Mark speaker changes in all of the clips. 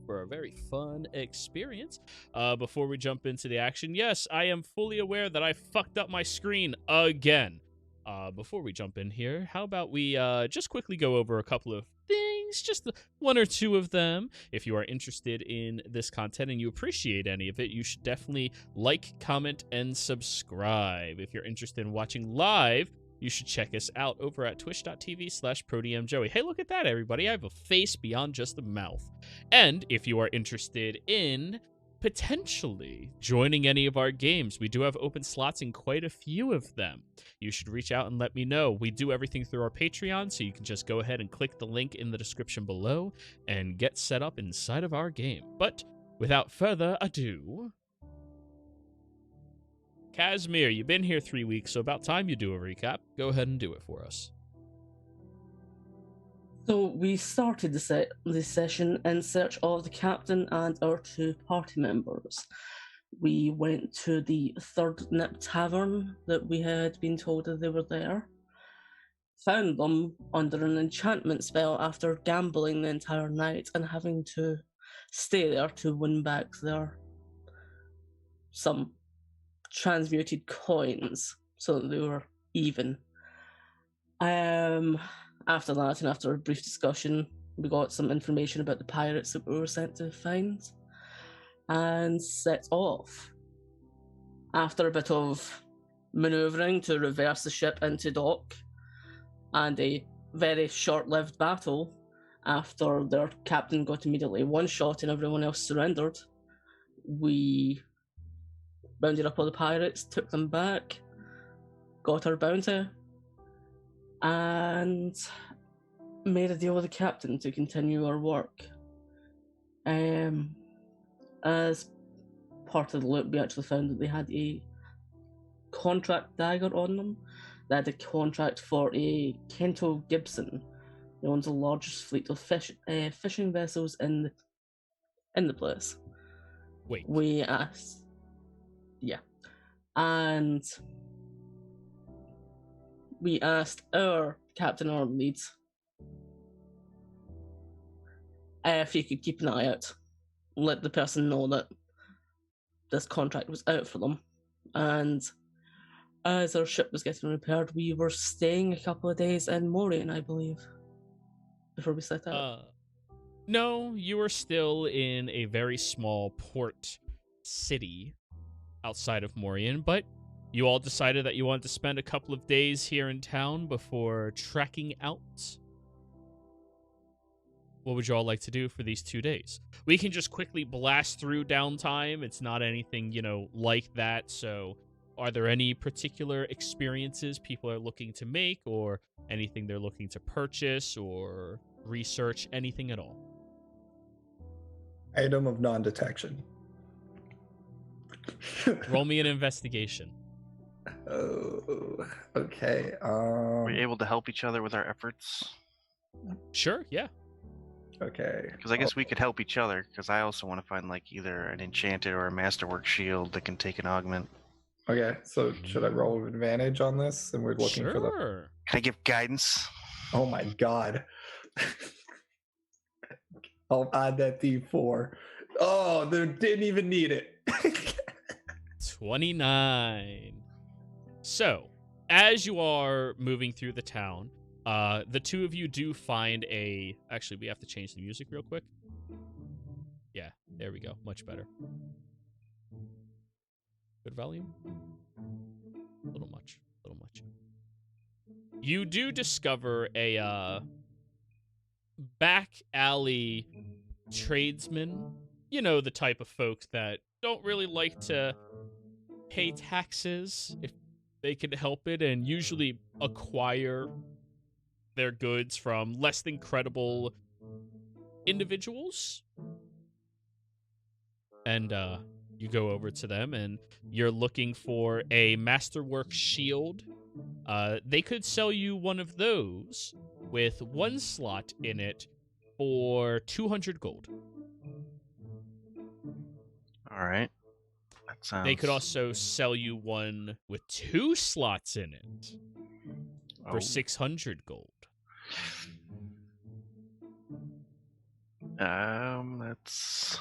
Speaker 1: for a very fun experience. Before we jump into the action, yes, I am fully aware that I fucked up my screen again. Before we jump in here, how about we just quickly go over a couple of things, just one or two of them. If you are interested in this content and you appreciate any of it, you should definitely like, comment, and subscribe. If you're interested in watching live, you should check us out over at twitch.tv/ProDMJoey. Hey, look at that, everybody. I have a face beyond just a mouth. And if you are interested in potentially joining any of our games, we do have open slots in quite a few of them. You should reach out and let me know. We do everything through our Patreon, so you can just go ahead and click the link in the description below and get set up inside of our game. But without further ado, Casimir, you've been here 3 weeks, so about time you do a recap. Go ahead and do it for us.
Speaker 2: So we started the session in search of the captain and our 2 party members. We went to the Third Nip Tavern that we had been told that they were there. Found them under an enchantment spell after gambling the entire night and having to stay there to win back some transmuted coins so that they were even. After that, and after a brief discussion, we got some information about the pirates that we were sent to find and set off. After a bit of manoeuvring to reverse the ship into dock and a very short-lived battle after their captain got immediately one-shot and everyone else surrendered, we rounded up all the pirates, took them back, got our bounty, and made a deal with the captain to continue our work. As part of the loot, we actually found that they had a contract dagger on them. They had a contract for a Kento Gibson, who owns the largest fleet of fishing vessels in the place.
Speaker 1: Wait.
Speaker 2: We asked, yeah, and we asked our captain or lead if he could keep an eye out, let the person know that this contract was out for them. And as our ship was getting repaired, we were staying a couple of days in Morian, I believe, before we set out.
Speaker 1: No, you were still in a very small port city outside of Morian, but you all decided that you wanted to spend a couple of days here in town before trekking out. What would you all like to do for these 2 days? We can just quickly blast through downtime. It's not anything, like that. So are there any particular experiences people are looking to make or anything they're looking to purchase or research, anything at all?
Speaker 3: Item of non-detection.
Speaker 1: Roll me an investigation.
Speaker 3: Oh, okay.
Speaker 4: Are we able to help each other with our efforts?
Speaker 1: Sure, yeah.
Speaker 3: Okay.
Speaker 4: Because I guess we could help each other, because I also want to find, either an enchanted or a masterwork shield that can take an augment.
Speaker 3: Okay, so should I roll with advantage on this? And we're looking for the...
Speaker 1: Sure.
Speaker 4: Can I give guidance?
Speaker 3: Oh my god. I'll add that D4. Oh, they didn't even need it.
Speaker 1: 29. So, as you are moving through the town, the 2 of you do find a... Actually, we have to change the music real quick. Yeah, there we go. Much better. Good volume? A little much. You do discover a back alley tradesman. You know, the type of folks that don't really like to pay taxes if they can help it, and usually acquire their goods from less than credible individuals. And you go over to them and you're looking for a masterwork shield. They could sell you one of those with 1 slot in it for 200 gold.
Speaker 4: All right. That sounds...
Speaker 1: They could also sell you one with 2 slots in it for 600 gold.
Speaker 4: That's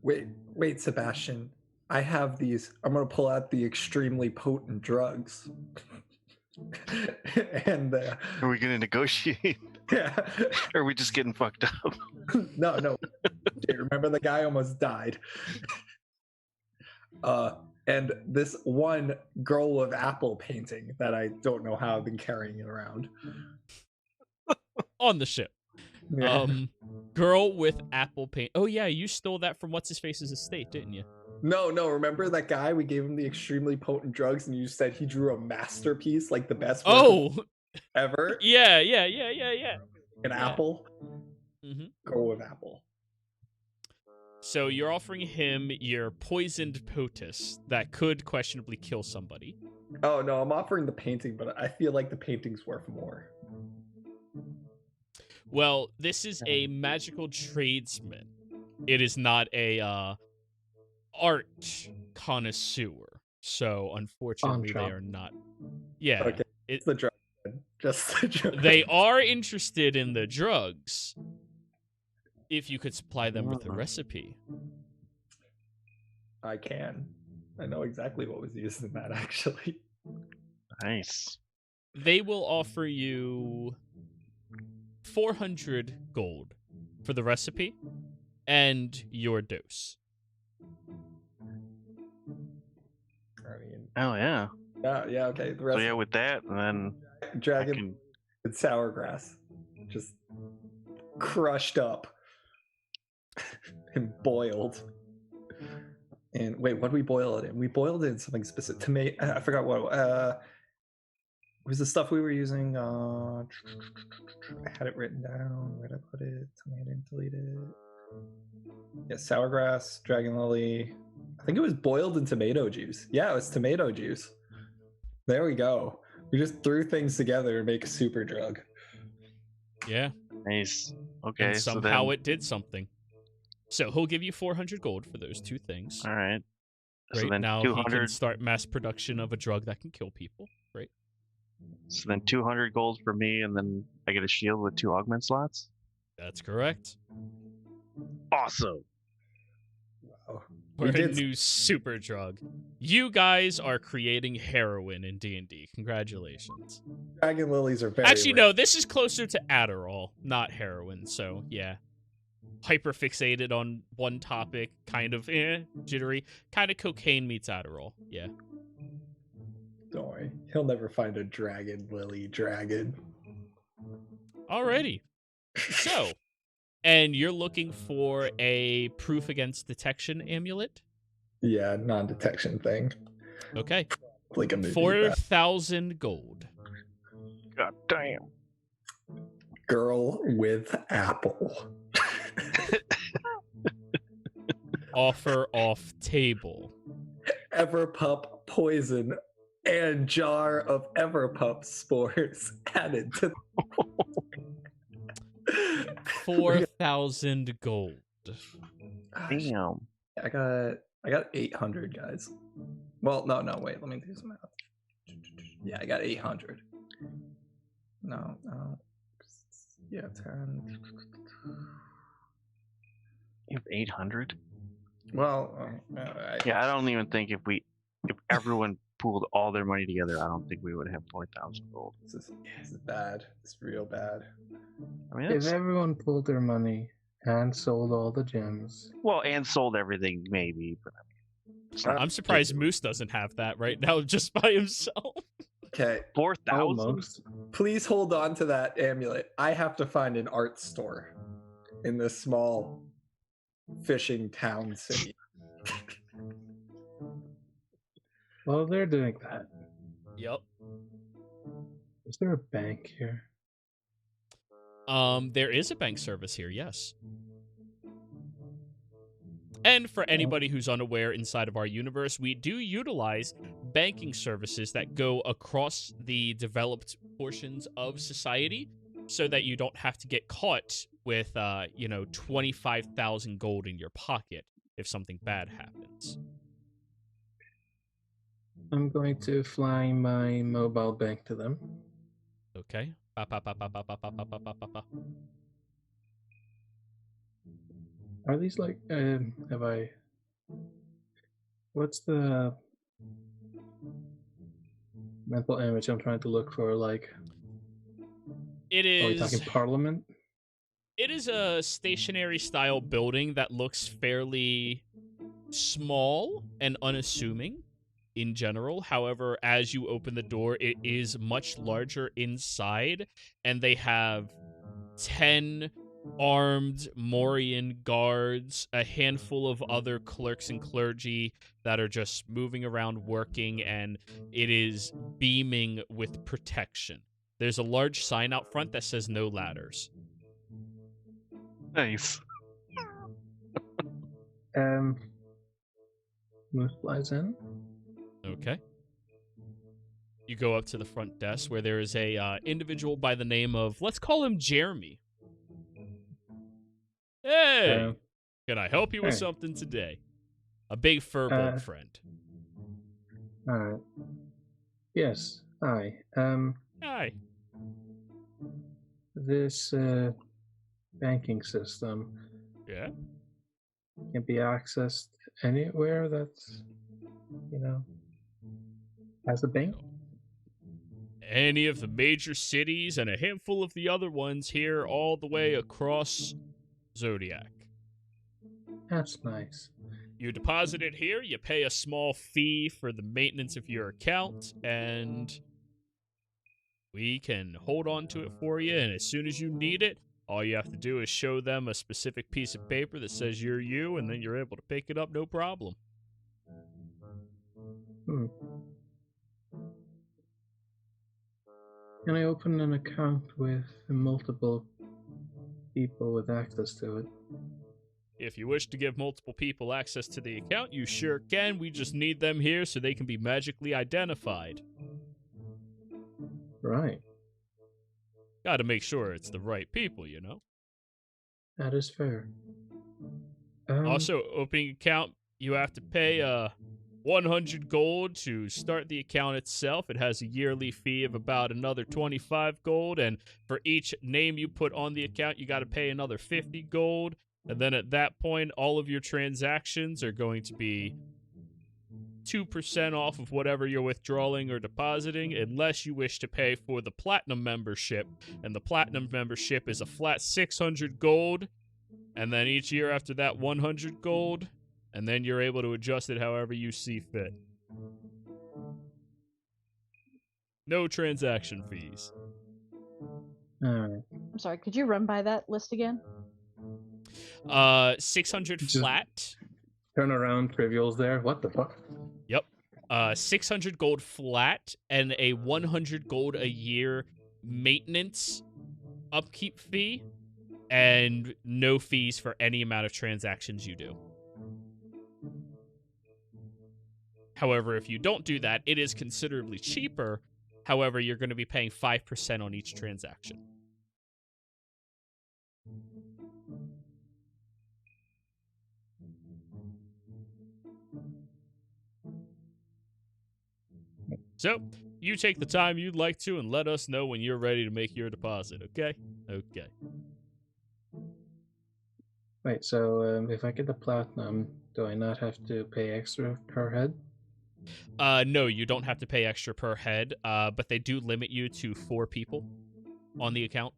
Speaker 3: Wait, Sebastian. I have these. I'm gonna pull out the extremely potent drugs. And
Speaker 4: Are we gonna negotiate?
Speaker 3: yeah.
Speaker 4: Or are we just getting fucked up?
Speaker 3: No. Dude, remember the guy almost died. And this one girl with apple painting that I don't know how I've been carrying it around.
Speaker 1: On the ship.
Speaker 3: Yeah.
Speaker 1: Girl with apple paint. Oh yeah, you stole that from what's his face's estate, didn't you?
Speaker 3: No, remember that guy? We gave him the extremely potent drugs, and you said he drew a masterpiece, like the best work ever.
Speaker 1: Yeah.
Speaker 3: An apple.
Speaker 1: Mm-hmm.
Speaker 3: Girl with apple.
Speaker 1: So you're offering him your poisoned potus that could questionably kill somebody.
Speaker 3: Oh no, I'm offering the painting, but I feel like the painting's worth more.
Speaker 1: Well, this is a magical tradesman. It is not a art connoisseur. So unfortunately, they are not. Yeah,
Speaker 3: Okay, it's the drug. Just the drug.
Speaker 1: they are interested in the drugs. If you could supply them with a recipe.
Speaker 3: I can. I know exactly what was used in that, actually.
Speaker 4: Nice.
Speaker 1: They will offer you 400 gold for the recipe and your dose.
Speaker 4: Oh yeah.
Speaker 3: Yeah, okay. The
Speaker 4: So
Speaker 3: rest
Speaker 4: yeah, with that, and then
Speaker 3: dragon with sour grass. Just crushed up and boiled. And wait, what did we boil it in? We boiled it in something specific. Tomato. I forgot what. Was the stuff we were using? I had it written down. Where'd I put it? Tell me I didn't delete it. Yeah, sour grass, dragon lily. I think it was boiled in tomato juice. Yeah, it was tomato juice. There we go. We just threw things together to make a super drug.
Speaker 1: Yeah.
Speaker 4: nice. Okay.
Speaker 1: And
Speaker 4: So
Speaker 1: somehow
Speaker 4: then,
Speaker 1: it did something. So he'll give you 400 gold for those two things.
Speaker 4: all right. So
Speaker 1: Great.
Speaker 4: then
Speaker 1: Now he
Speaker 4: 200.
Speaker 1: can start mass production of a drug that can kill people. Great.
Speaker 4: So then 200 gold for me, and then I get a shield with 2 augment slots.
Speaker 1: That's correct.
Speaker 4: Awesome.
Speaker 3: Wow.
Speaker 1: For a new super drug. You guys are creating heroin in D&D. Congratulations.
Speaker 3: Dragon lilies are very
Speaker 1: Actually,
Speaker 3: rare.
Speaker 1: no, this is closer to Adderall, not heroin, so yeah. Hyperfixated on one topic, kind of jittery. Kind of cocaine meets Adderall, yeah.
Speaker 3: Don't worry. He'll never find a dragon lily dragon.
Speaker 1: Alrighty. So, and you're looking for a proof against detection amulet?
Speaker 3: Yeah, non-detection thing.
Speaker 1: Okay.
Speaker 3: Like a movie.
Speaker 1: 4,000 gold.
Speaker 4: God damn.
Speaker 3: Girl with apple.
Speaker 1: Offer off table.
Speaker 3: Everpup poison and jar of Everpup spores added to
Speaker 1: 4,000 gold.
Speaker 3: Gosh,
Speaker 4: Damn.
Speaker 3: I got 800, guys. Well, no, wait, let me do some math. Yeah, I got 800. No. Yeah, 10.
Speaker 4: You have 800?
Speaker 3: Well,
Speaker 4: Yeah, I don't even think if everyone pooled all their money together, I don't think we would have 4,000 gold.
Speaker 3: This is bad. It's real bad.
Speaker 4: I mean,
Speaker 5: If
Speaker 4: that's,
Speaker 5: everyone pulled their money and sold all the gems,
Speaker 4: well, and sold everything, maybe. But I mean, it's not
Speaker 1: I'm surprised Moose doesn't have that right now just by himself.
Speaker 3: Okay,
Speaker 4: 4,000.
Speaker 5: almost.
Speaker 3: please hold on to that amulet. I have to find an art store in this small fishing town city.
Speaker 5: Well, they're doing that.
Speaker 1: Yep.
Speaker 5: Is there a bank here?
Speaker 1: There is a bank service here, yes. And for anybody who's unaware inside of our universe, we do utilize banking services that go across the developed portions of society so that you don't have to get caught with, 25,000 gold in your pocket if something bad happens.
Speaker 5: I'm going to fly my mobile bank to them.
Speaker 1: Okay. Ba, ba, ba, ba, ba, ba, ba, ba, ba, ba, ba, ba.
Speaker 5: Are these like, have I... What's the mental image I'm trying to look for? Like,
Speaker 1: It
Speaker 5: are we talking
Speaker 1: is.
Speaker 5: Parliament?
Speaker 1: It is a stationary style building that looks fairly small and unassuming in general. However, as you open the door, it is much larger inside, and they have 10 armed Morian guards, a handful of other clerks and clergy that are just moving around working, and it is beaming with protection. There's a large sign out front that says no ladders.
Speaker 4: Nice.
Speaker 5: Moose flies in.
Speaker 1: Okay. You go up to the front desk where there is a individual by the name of, let's call him Jeremy. Hey, can I help you with
Speaker 5: hey.
Speaker 1: something today? A big furbolg friend.
Speaker 5: Alright. Yes, hi.
Speaker 1: Hi.
Speaker 5: This banking system
Speaker 1: Yeah?
Speaker 5: can be accessed anywhere that's, has a bank?
Speaker 1: Any of the major cities and a handful of the other ones here all the way across Zodiac.
Speaker 5: That's nice.
Speaker 1: You deposit it here, you pay a small fee for the maintenance of your account, and we can hold on to it for you, and as soon as you need it, all you have to do is show them a specific piece of paper that says you're you, and then you're able to pick it up no problem.
Speaker 5: Can I open an account with multiple people with access to it?
Speaker 1: If you wish to give multiple people access to the account, you sure can. We just need them here so they can be magically identified.
Speaker 5: Right.
Speaker 1: Gotta make sure it's the right people, you know?
Speaker 5: That is fair.
Speaker 1: Also, opening account, you have to pay 100 gold to start the account itself. It has a yearly fee of about another 25 gold, and for each name you put on the account, you gotta pay another 50 gold. And then at that point, all of your transactions are going to be 2% off of whatever you're withdrawing or depositing, unless you wish to pay for the Platinum membership. And the Platinum membership is a flat 600 gold, and then each year after that, 100 gold, and then you're able to adjust it however you see fit. No transaction fees.
Speaker 5: Alright.
Speaker 6: I'm sorry, could you run by that list again?
Speaker 1: 600
Speaker 5: Just-
Speaker 1: flat.
Speaker 5: Turn around, trivials there. What the fuck?
Speaker 1: Yep. 600 gold flat and a 100 gold a year maintenance upkeep fee, and no fees for any amount of transactions you do. However, if you don't do that, it is considerably cheaper. However, you're going to be paying 5% on each transaction. So, you take the time you'd like to and let us know when you're ready to make your deposit, okay? Okay.
Speaker 5: Wait, so if I get the platinum, do I not have to pay extra per head?
Speaker 1: No, you don't have to pay extra per head, but they do limit you to 4 people on the account.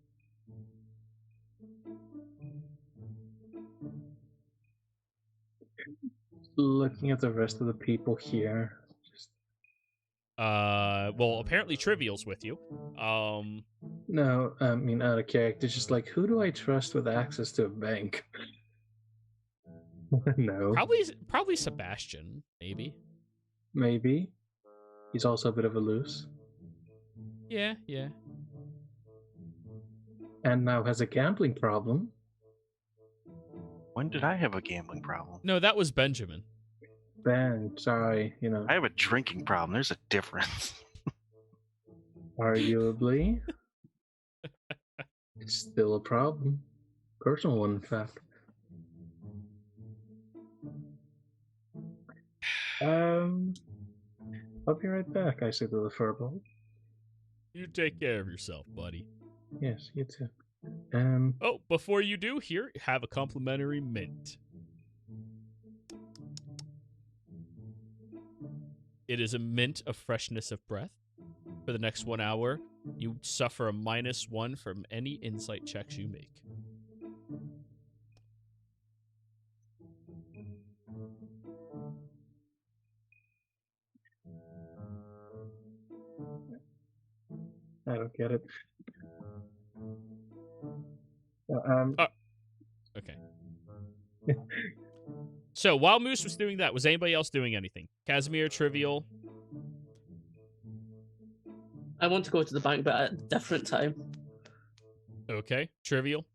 Speaker 5: Looking at the rest of the people here.
Speaker 1: Well, apparently Trivial's with you.
Speaker 5: No, I mean out of character. Just like, who do I trust with access to a bank? No.
Speaker 1: Probably Sebastian, maybe.
Speaker 5: Maybe. He's also a bit of a loose.
Speaker 1: Yeah.
Speaker 5: And now has a gambling problem.
Speaker 4: When did I have a gambling problem?
Speaker 1: No, that was Benjamin.
Speaker 5: Ben, sorry,
Speaker 4: I have a drinking problem. There's a difference.
Speaker 5: arguably. It's still a problem. Personal one, in fact. I'll be right back, I say to the furball.
Speaker 1: You take care of yourself, buddy.
Speaker 5: Yes, you too.
Speaker 1: Oh, before you do, here, have a complimentary mint. It is a mint of freshness of breath. For the next 1 hour, you suffer a -1 from any insight checks you make.
Speaker 5: I don't get it.
Speaker 1: Okay. So, while Moose was doing that, was anybody else doing anything? Casimir, Trivial?
Speaker 2: I want to go to the bank, but at a different time.
Speaker 1: Okay. Trivial?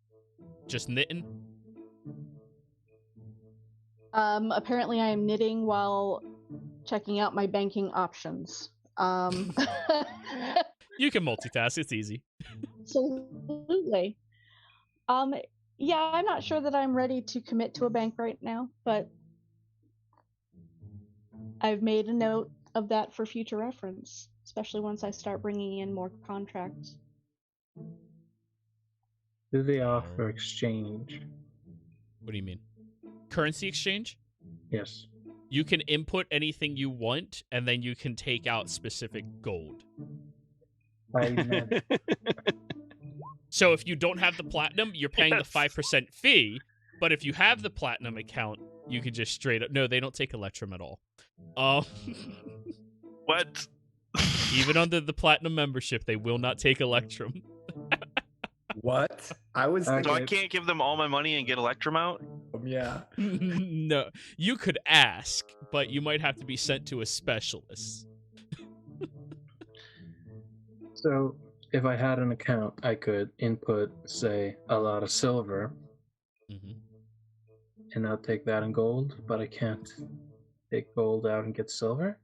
Speaker 1: Just knitting?
Speaker 6: Apparently I am knitting while checking out my banking options.
Speaker 1: You can multitask. It's easy.
Speaker 6: Absolutely. Yeah, I'm not sure that I'm ready to commit to a bank right now, but I've made a note of that for future reference, especially once I start bringing in more contracts.
Speaker 5: Do they offer exchange?
Speaker 1: What do you mean? Currency exchange?
Speaker 5: Yes.
Speaker 1: You can input anything you want, and then you can take out specific gold.
Speaker 5: I meant,
Speaker 1: So if you don't have the platinum, you're paying the 5% fee. But if you have the platinum account, you can just straight up... No, they don't take Electrum at all.
Speaker 4: What?
Speaker 1: Even under the platinum membership, they will not take Electrum.
Speaker 3: What? I was
Speaker 5: Okay.
Speaker 4: So I
Speaker 3: thinking,
Speaker 4: can't give them all my money and get Electrum out?
Speaker 3: yeah.
Speaker 1: No, you could ask, but you might have to be sent to a specialist.
Speaker 5: so if I had an account, I could input, say, a lot of silver,
Speaker 1: Mm-hmm.
Speaker 5: and I'll take that in gold, but I can't take gold out and get silver?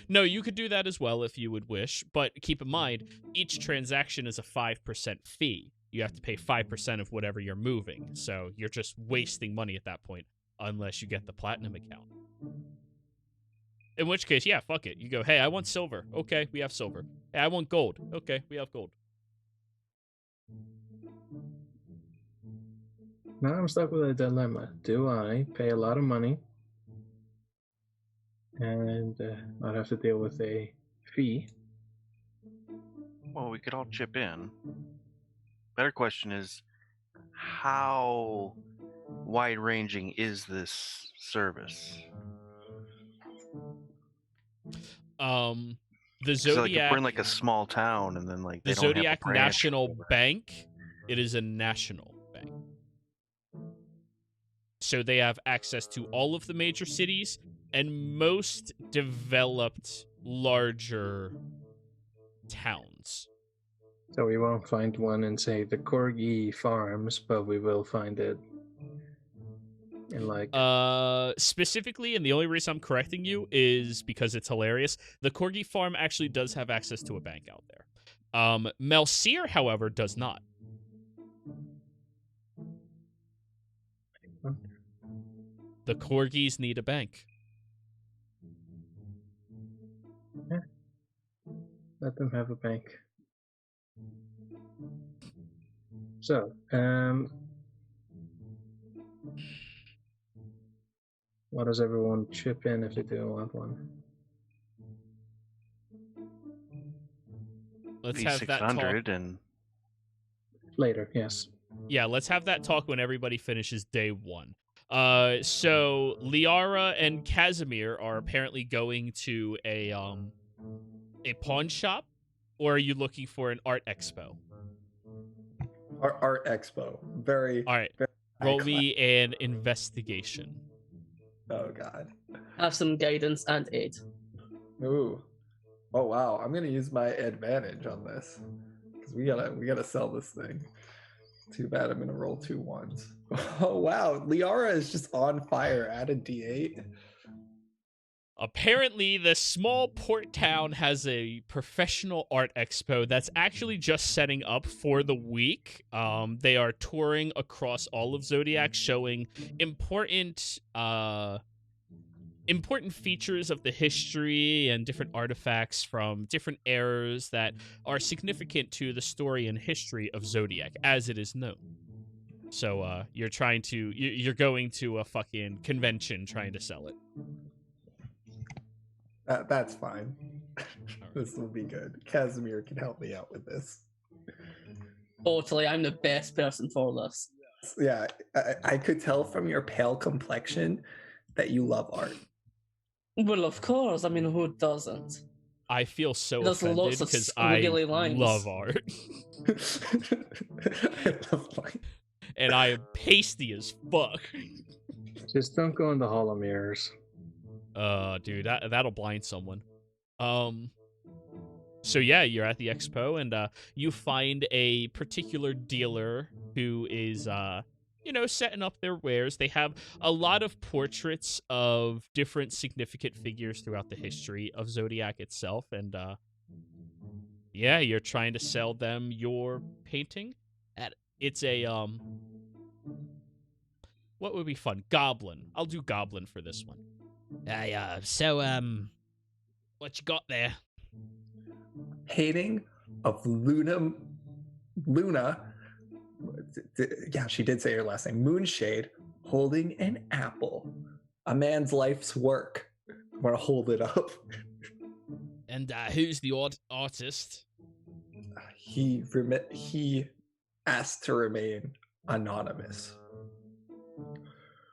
Speaker 1: No, you could do that as well if you would wish, but keep in mind, each transaction is a 5% fee. You have to pay 5% of whatever you're moving, so you're just wasting money at that point, unless you get the platinum account. In which case, yeah, fuck it. You go, hey, I want silver. Okay, we have silver. Hey, I want gold. Okay, we have gold.
Speaker 5: Now I'm stuck with a dilemma. Do I pay a lot of money and I'd have to deal with a fee?
Speaker 4: Well, we could all chip in. Better question is, how wide-ranging is this service?
Speaker 1: The
Speaker 4: So, like, if
Speaker 1: Zodiac,
Speaker 4: we're in like a small town and then like they
Speaker 1: the
Speaker 4: don't have a
Speaker 1: Zodiac
Speaker 4: branch
Speaker 1: National
Speaker 4: or-
Speaker 1: Bank, it is a national bank. So they have access to all of the major cities and most developed larger towns.
Speaker 5: So we won't find one in, say, the Corgi Farms, but we will find it in, like...
Speaker 1: Specifically, and the only reason I'm correcting you is because it's hilarious, the Corgi Farm actually does have access to a bank out there. Melseer, however, does not. The Corgis need a bank.
Speaker 5: Let them have a bank. So, what does everyone chip in if they do want one?
Speaker 1: Let's
Speaker 4: be
Speaker 1: have that talk.
Speaker 4: 600 and
Speaker 5: Later, yes.
Speaker 1: Yeah, let's have that talk when everybody finishes day one. So Liara and Casimir are apparently going to a pawn shop, or are you looking for an art expo?
Speaker 3: Art expo. Very.
Speaker 1: All right,
Speaker 3: very
Speaker 1: roll
Speaker 3: high
Speaker 1: me an investigation.
Speaker 3: class. Oh god.
Speaker 2: Have some guidance and aid.
Speaker 3: Ooh. Oh wow. I'm gonna use my advantage on this because we gotta sell this thing. Too bad I'm gonna roll 2 1s. Oh wow. Liara is just on fire. Add a D8.
Speaker 1: Apparently, the small port town has a professional art expo that's actually just setting up for the week. They are touring across all of Zodiac, showing important important features of the history and different artifacts from different eras that are significant to the story and history of Zodiac as it is known. So you're going to a fucking convention trying to sell it.
Speaker 3: That's fine. This will be good. Casimir can help me out with this.
Speaker 2: Totally, I'm the best person for this.
Speaker 3: Yeah, I could tell from your pale complexion that you love art.
Speaker 2: Well, of course. I mean, who doesn't?
Speaker 1: I feel so
Speaker 2: There's
Speaker 1: offended
Speaker 2: lots of
Speaker 1: because I
Speaker 2: squiggly lines.
Speaker 1: love art.
Speaker 3: I love light.
Speaker 1: And I am pasty as fuck.
Speaker 5: Just don't go in the Hall of Mirrors.
Speaker 1: Dude, that'll blind someone. So yeah, you're at the expo, and you find a particular dealer who is, setting up their wares. They have a lot of portraits of different significant figures throughout the history of Zodiac itself, and yeah, you're trying to sell them your painting. It's a what would be fun? Goblin. I'll do Goblin for this one. What you got there?
Speaker 3: Painting of Luna. Yeah, she did say her last name. Moonshade holding an apple. A man's life's work. I'm gonna hold it up.
Speaker 1: And who's the artist?
Speaker 3: He asked to remain anonymous.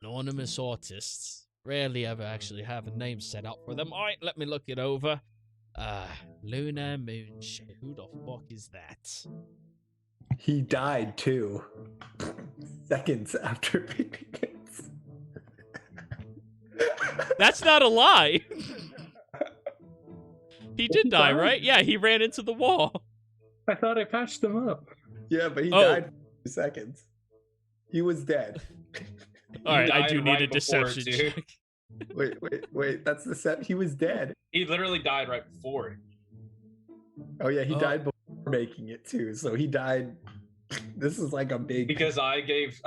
Speaker 1: Anonymous artists rarely ever actually have a name set up for them. All right, let me look it over. Luna Moonshade. Who the fuck is that?
Speaker 3: He died too. Seconds after painting it.
Speaker 1: That's not a lie. He did die, right? Yeah, he ran into the wall.
Speaker 5: I thought I patched them up.
Speaker 3: Yeah, but he died in 2 seconds. He was dead.
Speaker 1: All right, I
Speaker 7: died
Speaker 1: do need
Speaker 7: right
Speaker 1: a
Speaker 7: before,
Speaker 1: deception
Speaker 7: too.
Speaker 1: check.
Speaker 3: Wait. That's the set. He was dead.
Speaker 7: He literally died right before.
Speaker 3: Oh yeah, he died before making it too. So he died. This is like a big.
Speaker 7: Because I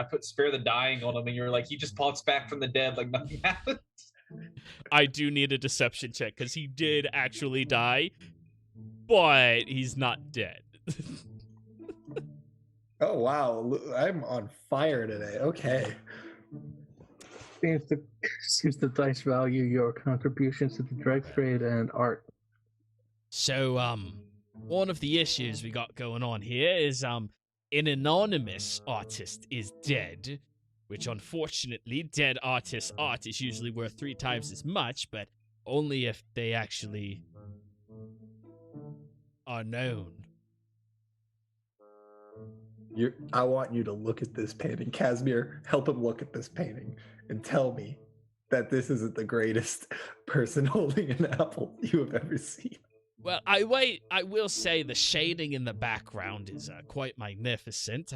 Speaker 7: put spare the dying on him, and you're like, he just pops back from the dead like nothing happened.
Speaker 1: I do need a deception check because he did actually die, but he's not dead.
Speaker 3: Oh wow, I'm on fire today. Okay.
Speaker 5: Seems the dice value your contributions to the drug trade and art.
Speaker 1: So, one of the issues we got going on here is, an anonymous artist is dead, which unfortunately, dead artists' art is usually worth 3 times as much, but only if they actually are known.
Speaker 3: I want you to look at this painting. Casimir, help him look at this painting and tell me that this isn't the greatest person holding an apple you have ever seen.
Speaker 1: Well, I will say the shading in the background is quite magnificent.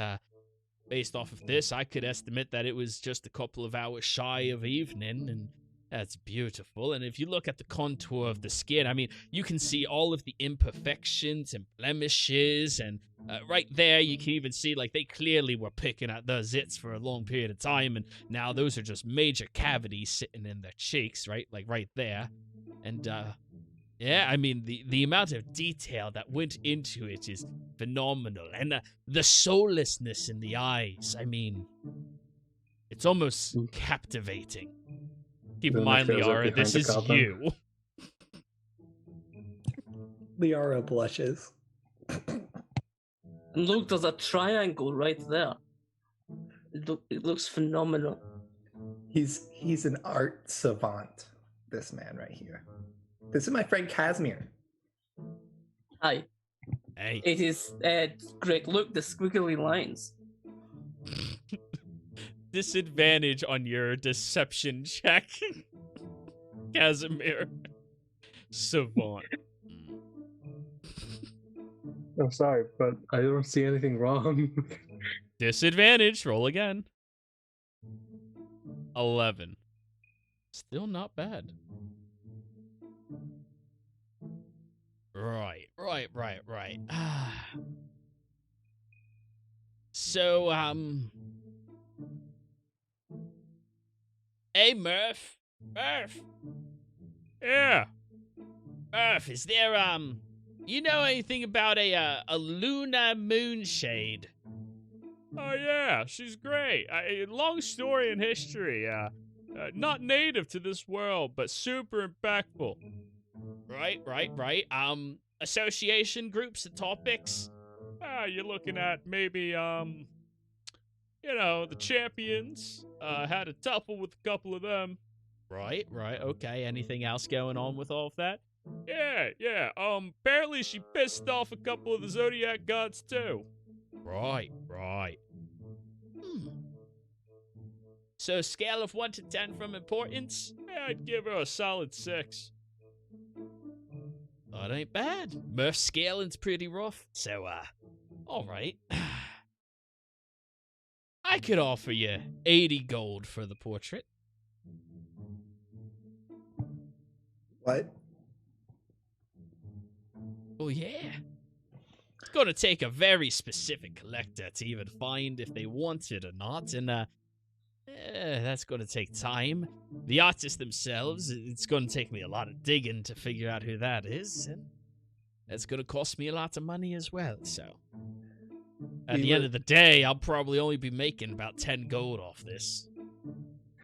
Speaker 1: Based off of this, I could estimate that it was just a couple of hours shy of evening, and that's beautiful. And if you look at the contour of the skin, I mean, you can see all of the imperfections and blemishes, and right there, you can even see, like, they clearly were picking at their zits for a long period of time, and now those are just major cavities sitting in their cheeks, right? Like, right there. And, yeah, I mean, the amount of detail that went into it is phenomenal. And the soullessness in the eyes, I mean, it's almost captivating. Keep in mind, Liara, this is you.
Speaker 3: Liara blushes.
Speaker 2: And look, there's a triangle right there. It looks phenomenal.
Speaker 3: He's an art savant, this man right here. This is my friend Casimir.
Speaker 2: Hi.
Speaker 1: Hey.
Speaker 2: It is great. Look, the squiggly lines.
Speaker 1: Disadvantage on your deception check, Casimir. Savant.
Speaker 5: I'm sorry, but I don't see anything wrong.
Speaker 1: Disadvantage. Roll again. 11. Still not bad. Right. So, hey, Murph. Yeah. Earth, is there, you know anything about a lunar moonshade? Oh, yeah, she's great. Long story in history. Not native to this world, but super impactful. Right. Association groups and topics? You're looking at maybe, the champions. Had a tuffle with a couple of them. Right. Okay. Anything else going on with all of that? Yeah. Apparently she pissed off a couple of the Zodiac gods, too. Right. So, scale of 1 to 10 from importance? I'd give her a solid 6. That ain't bad. Murph scaling's pretty rough. So, alright. I could offer you 80 gold for the portrait.
Speaker 3: What?
Speaker 1: Oh, yeah. It's gonna take a very specific collector to even find if they want it or not, and, that's gonna take time. The artists themselves, it's gonna take me a lot of digging to figure out who that is, and that's gonna cost me a lot of money as well, so. At the end of the day, I'll probably only be making about 10 gold off this.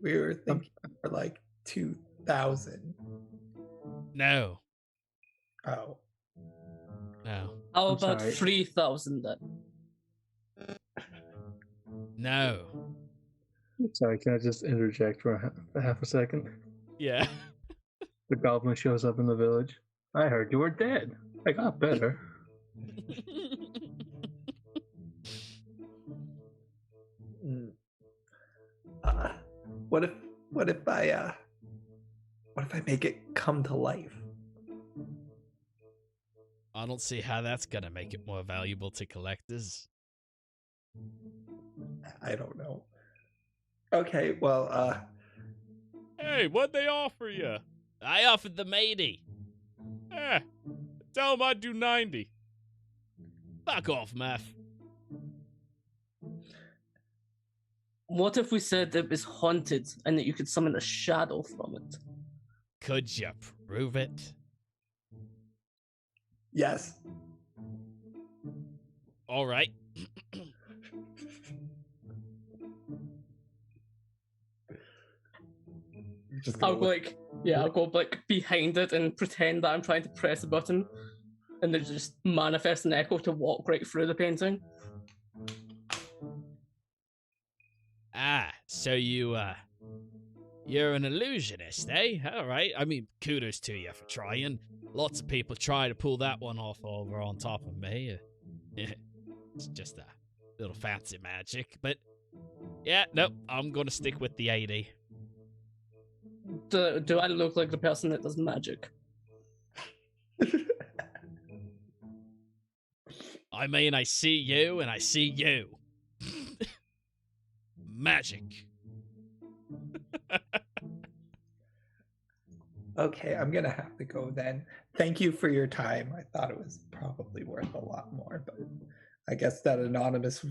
Speaker 3: We were thinking for like 2,000.
Speaker 1: No.
Speaker 3: Oh.
Speaker 1: No.
Speaker 2: How
Speaker 5: I'm
Speaker 2: about
Speaker 5: sorry.
Speaker 2: 3,000 then?
Speaker 1: No.
Speaker 5: Sorry, can I just interject for half a second?
Speaker 1: Yeah.
Speaker 5: The goblin shows up in the village. I heard you were dead. I got better.
Speaker 3: What if I make it come to life?
Speaker 1: I don't see how that's gonna make it more valuable to collectors.
Speaker 3: I don't know. Okay, well,
Speaker 1: Hey, what'd they offer you? I offered them 80. Tell them I'd do 90. Fuck off, Math.
Speaker 2: What if we said it was haunted and that you could summon a shadow from it?
Speaker 1: Could you prove it?
Speaker 3: yes.
Speaker 1: All right.
Speaker 3: Just
Speaker 2: I'll
Speaker 3: gonna
Speaker 2: go I'll go like behind it and pretend that I'm trying to press a button, and then just manifest an echo to walk right through the painting.
Speaker 1: So you're an illusionist, eh? All right. I mean, kudos to you for trying. Lots of people try to pull that one off over on top of me. It's just a little fancy magic, but yeah, nope. I'm gonna stick with the 80.
Speaker 2: Do I look like the person that does magic?
Speaker 1: I mean, I see you and I see you. Magic.
Speaker 3: Okay, I'm gonna have to go then. Thank you for your time. I thought it was probably worth a lot more, but I guess that anonymous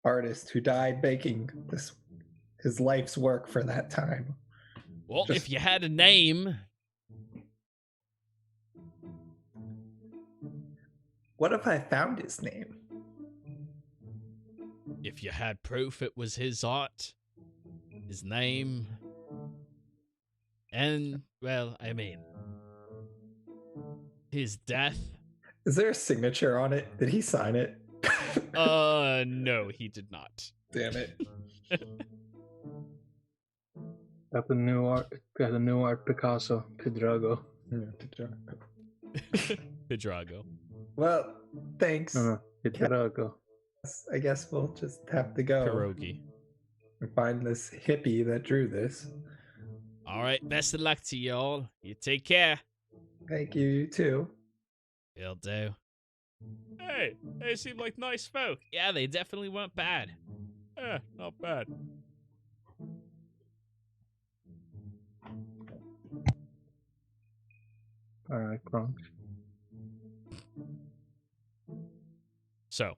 Speaker 3: artist who died making his life's work for that time.
Speaker 1: Well,
Speaker 3: Just-
Speaker 1: if you had a name,
Speaker 3: What if I found his name?
Speaker 1: if you had proof it was his art, his name, and, well, I mean, his death.
Speaker 3: Is there a signature on it? Did he sign it?
Speaker 1: No, he did not.
Speaker 3: Damn it.
Speaker 5: Got the new art Picasso, Pidrago.
Speaker 1: Pidrago.
Speaker 3: Well, thanks.
Speaker 5: No, Pidrago.
Speaker 3: I guess we'll just have to go
Speaker 1: Pierogi.
Speaker 3: and find this hippie that drew this.
Speaker 1: All right, best of luck to you all. You take care.
Speaker 3: Thank you, you too.
Speaker 1: Will do. Hey, they seem like nice folk. Yeah, they definitely weren't bad. Yeah, not bad.
Speaker 5: All right, Gronk.
Speaker 1: So,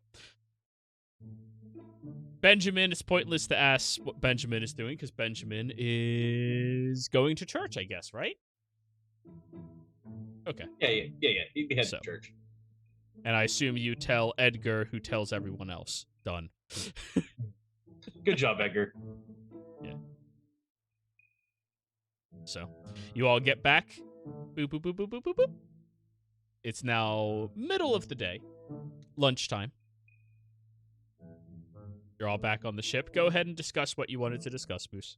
Speaker 1: Benjamin, it's pointless to ask what Benjamin is doing because Benjamin is going to church, I guess, right? Okay.
Speaker 7: Yeah. He'd be heading
Speaker 1: So.
Speaker 7: to church.
Speaker 1: And I assume you tell Edgar, who tells everyone else. Done.
Speaker 7: Good job, Edgar.
Speaker 1: Yeah. So, you all get back. Boop, boop, boop, boop, boop, boop, boop. It's now middle of the day. Lunchtime. You're all back on the ship. Go ahead and discuss what you wanted to discuss, Boos.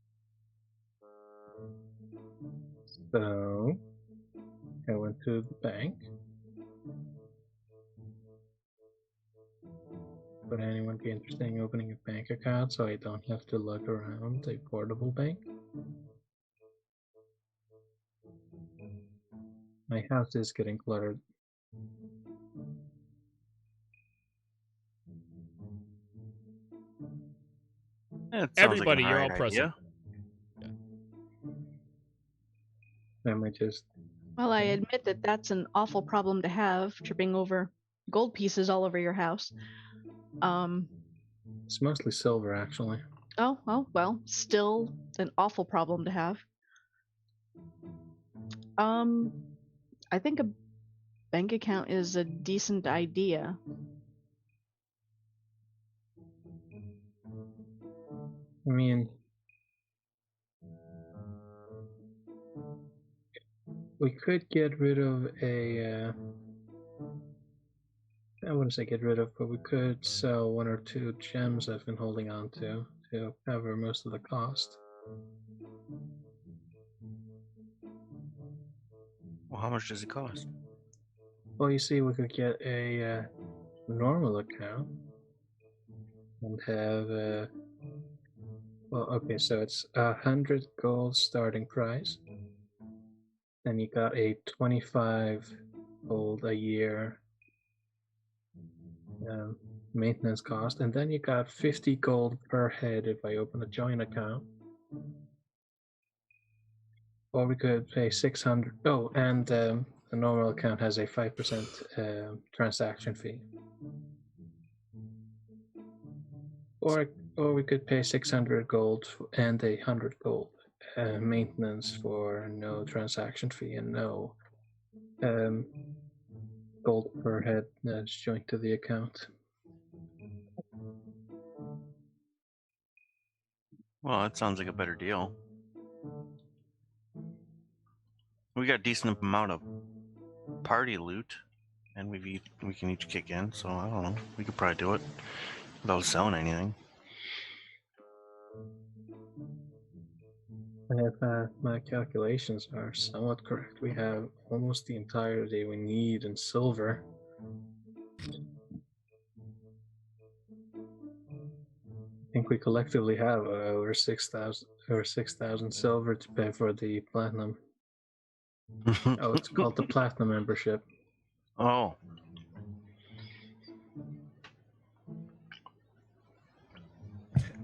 Speaker 5: So, I went to the bank. Would anyone be interested in opening a bank account so I don't have to lug around a portable bank? My house is getting cluttered.
Speaker 1: Everybody, you're all present.
Speaker 5: Am I just...
Speaker 6: Well, I admit that that's an awful problem to have, tripping over gold pieces all over your house.
Speaker 5: It's mostly silver, actually.
Speaker 6: Oh, well, still an awful problem to have. I think a bank account is a decent idea.
Speaker 5: I mean, we could get rid of a, I wouldn't say get rid of, but we could sell 1 or 2 gems I've been holding on to cover most of the cost.
Speaker 4: Well, how much does it cost?
Speaker 5: Well, you see, we could get a normal account and have, well, okay, so it's 100 gold starting price. Then you got a 25 gold a year maintenance cost, and then you got 50 gold per head if I open a joint account. Or we could pay 600. Oh, and the normal account has a 5% transaction fee. Or we could pay 600 gold and 100 gold maintenance for no transaction fee and no gold per head that's joined to the account.
Speaker 4: Well, that sounds like a better deal. We got a decent amount of party loot, and we can each kick in, so I don't know. We could probably do it without selling anything.
Speaker 5: If my calculations are somewhat correct, we have almost the entirety we need in silver. I think we collectively have over 6,000 silver to pay for the platinum. Oh, it's called the platinum membership.
Speaker 4: Oh.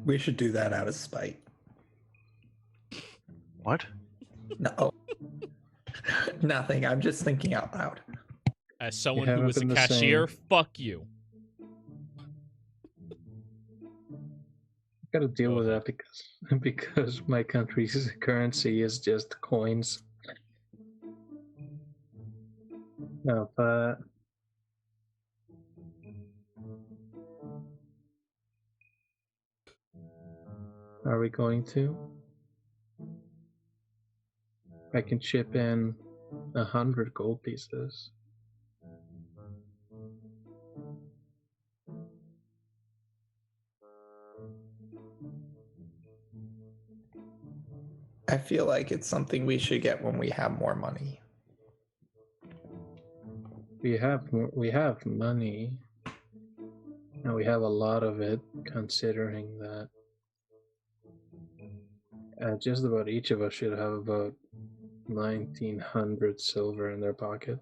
Speaker 3: We should do that out of spite.
Speaker 4: What?
Speaker 3: No. Nothing. I'm just thinking out loud.
Speaker 1: As someone who was a cashier, fuck you.
Speaker 5: Got to deal with that because my country's currency is just coins. No, but are we going to? I can chip in 100 gold pieces.
Speaker 3: I feel like it's something we should get when we have more money.
Speaker 5: We have money, and we have a lot of it, considering that just about each of us should have about 1,900 silver in their pocket.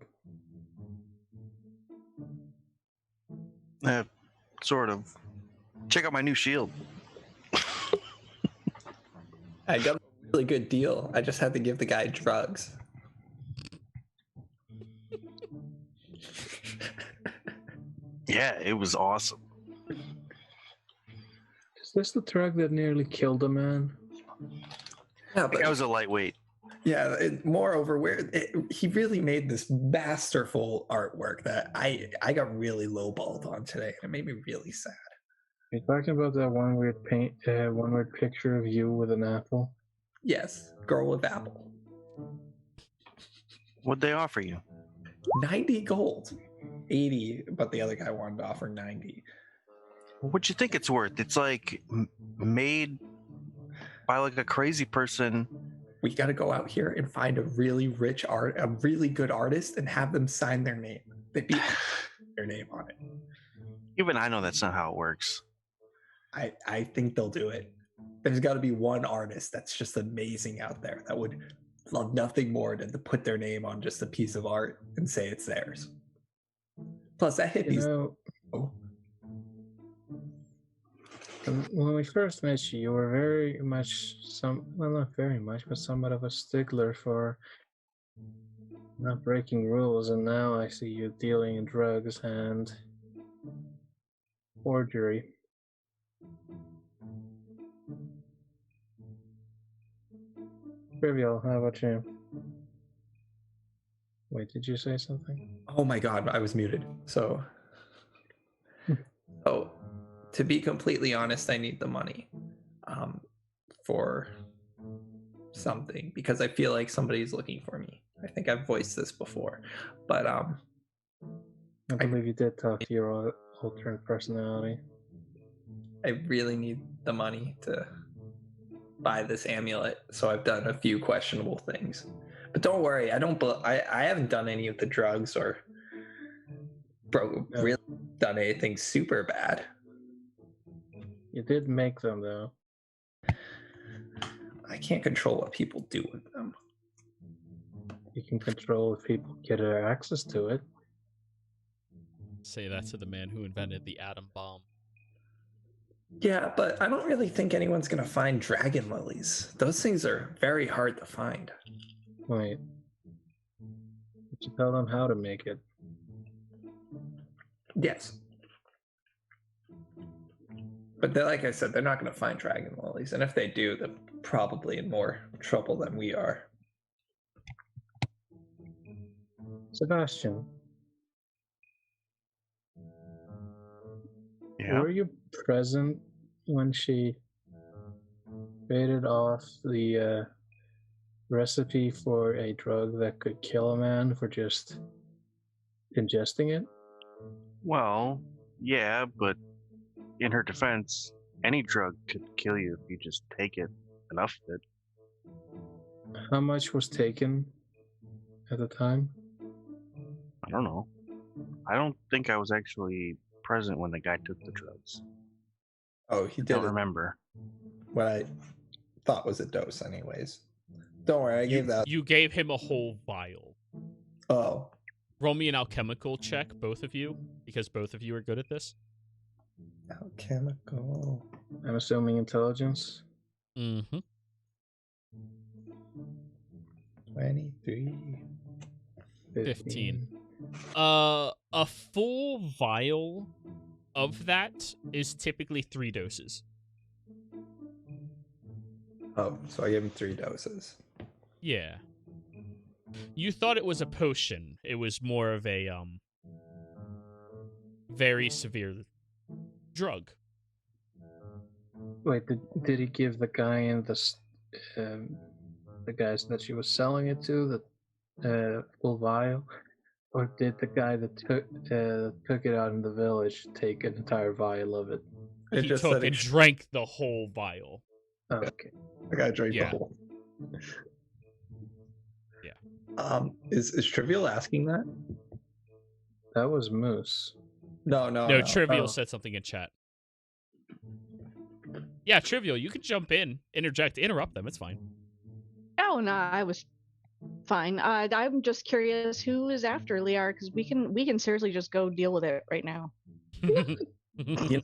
Speaker 4: Sort of. Check out my new shield.
Speaker 3: I got a really good deal. I just had to give the guy drugs.
Speaker 4: Yeah, it was awesome.
Speaker 5: Is this the drug that nearly killed a man?
Speaker 3: Yeah,
Speaker 4: I think I was a lightweight.
Speaker 3: Yeah, moreover, he really made this masterful artwork that I got really lowballed on today, and it made me really sad.
Speaker 5: You're talking about that one weird one weird picture of you with an apple?
Speaker 3: Yes, girl with apple.
Speaker 4: What'd they offer you?
Speaker 3: 90 gold. 80, but the other guy wanted to offer 90.
Speaker 4: What'd you think it's worth? It's like made by like a crazy person.
Speaker 3: We got to go out here and find a really good artist, and have them sign their name. They'd be their name on it.
Speaker 4: Even I know that's not how it works.
Speaker 3: I think they'll do it. There's got to be one artist that's just amazing out there that would love nothing more than to put their name on just a piece of art and say it's theirs. Plus, that hippies.
Speaker 5: When we first met you, you were very much not very much, but somewhat of a stickler for not breaking rules, and now I see you dealing in drugs and forgery. Trivial, how about you? Wait, did you say something?
Speaker 3: Oh my god, I was muted. So, to be completely honest, I need the money for something, because I feel like somebody's looking for me. I think I've voiced this before, but
Speaker 5: I believe you did talk to your alternate personality.
Speaker 3: I really need the money to buy this amulet, so I've done a few questionable things. But don't worry, I haven't done any of the drugs or really done anything super bad.
Speaker 5: You did make them, though.
Speaker 3: I can't control what people do with them.
Speaker 5: You can control if people get access to it.
Speaker 1: Say that to the man who invented the atom bomb.
Speaker 3: Yeah, but I don't really think anyone's going to find dragon lilies. Those things are very hard to find.
Speaker 5: Wait. Did you tell them how to make it?
Speaker 3: Yes. But like I said, they're not going to find dragon lilies. And if they do, they're probably in more trouble than we are.
Speaker 5: Sebastian.
Speaker 4: Yeah.
Speaker 5: Were you present when she traded off the recipe for a drug that could kill a man for just ingesting it?
Speaker 4: Well, yeah, but in her defense, any drug could kill you if you just take it, enough of it.
Speaker 5: How much was taken at the time?
Speaker 4: I don't know. I don't think I was actually present when the guy took the drugs.
Speaker 3: Oh, he
Speaker 4: I
Speaker 3: did
Speaker 4: don't
Speaker 3: it
Speaker 4: remember.
Speaker 3: what I thought was a dose anyways. Don't worry, I gave that.
Speaker 1: You gave him a whole vial.
Speaker 3: Oh.
Speaker 1: Roll me an alchemical check, both of you, because both of you are good at this.
Speaker 3: Alchemical.
Speaker 5: I'm assuming intelligence.
Speaker 1: Mm-hmm.
Speaker 3: 23.
Speaker 1: 15. A full vial of that is typically 3 doses.
Speaker 3: Oh, so I gave him 3 doses.
Speaker 1: Yeah. You thought it was a potion. It was more of a very severe drug.
Speaker 5: Wait, did he give the guy in the guys that she was selling it to the full vial, or did the guy that took it out in the village take an entire vial of it?
Speaker 3: It
Speaker 1: He
Speaker 3: just
Speaker 1: took
Speaker 3: said
Speaker 1: and drank the whole vial.
Speaker 5: Oh, okay.
Speaker 3: I gotta drink
Speaker 1: Yeah.
Speaker 3: the whole.
Speaker 1: Yeah.
Speaker 3: Is Trivial asking that?
Speaker 5: That was Moose.
Speaker 3: No.
Speaker 1: No, Trivial
Speaker 5: Oh.
Speaker 1: said something in chat. Yeah, Trivial, you can jump in, interrupt them. It's fine.
Speaker 6: Oh no, I was fine. I'm just curious who is after Liar, because we can seriously just go deal with it right now.
Speaker 3: You know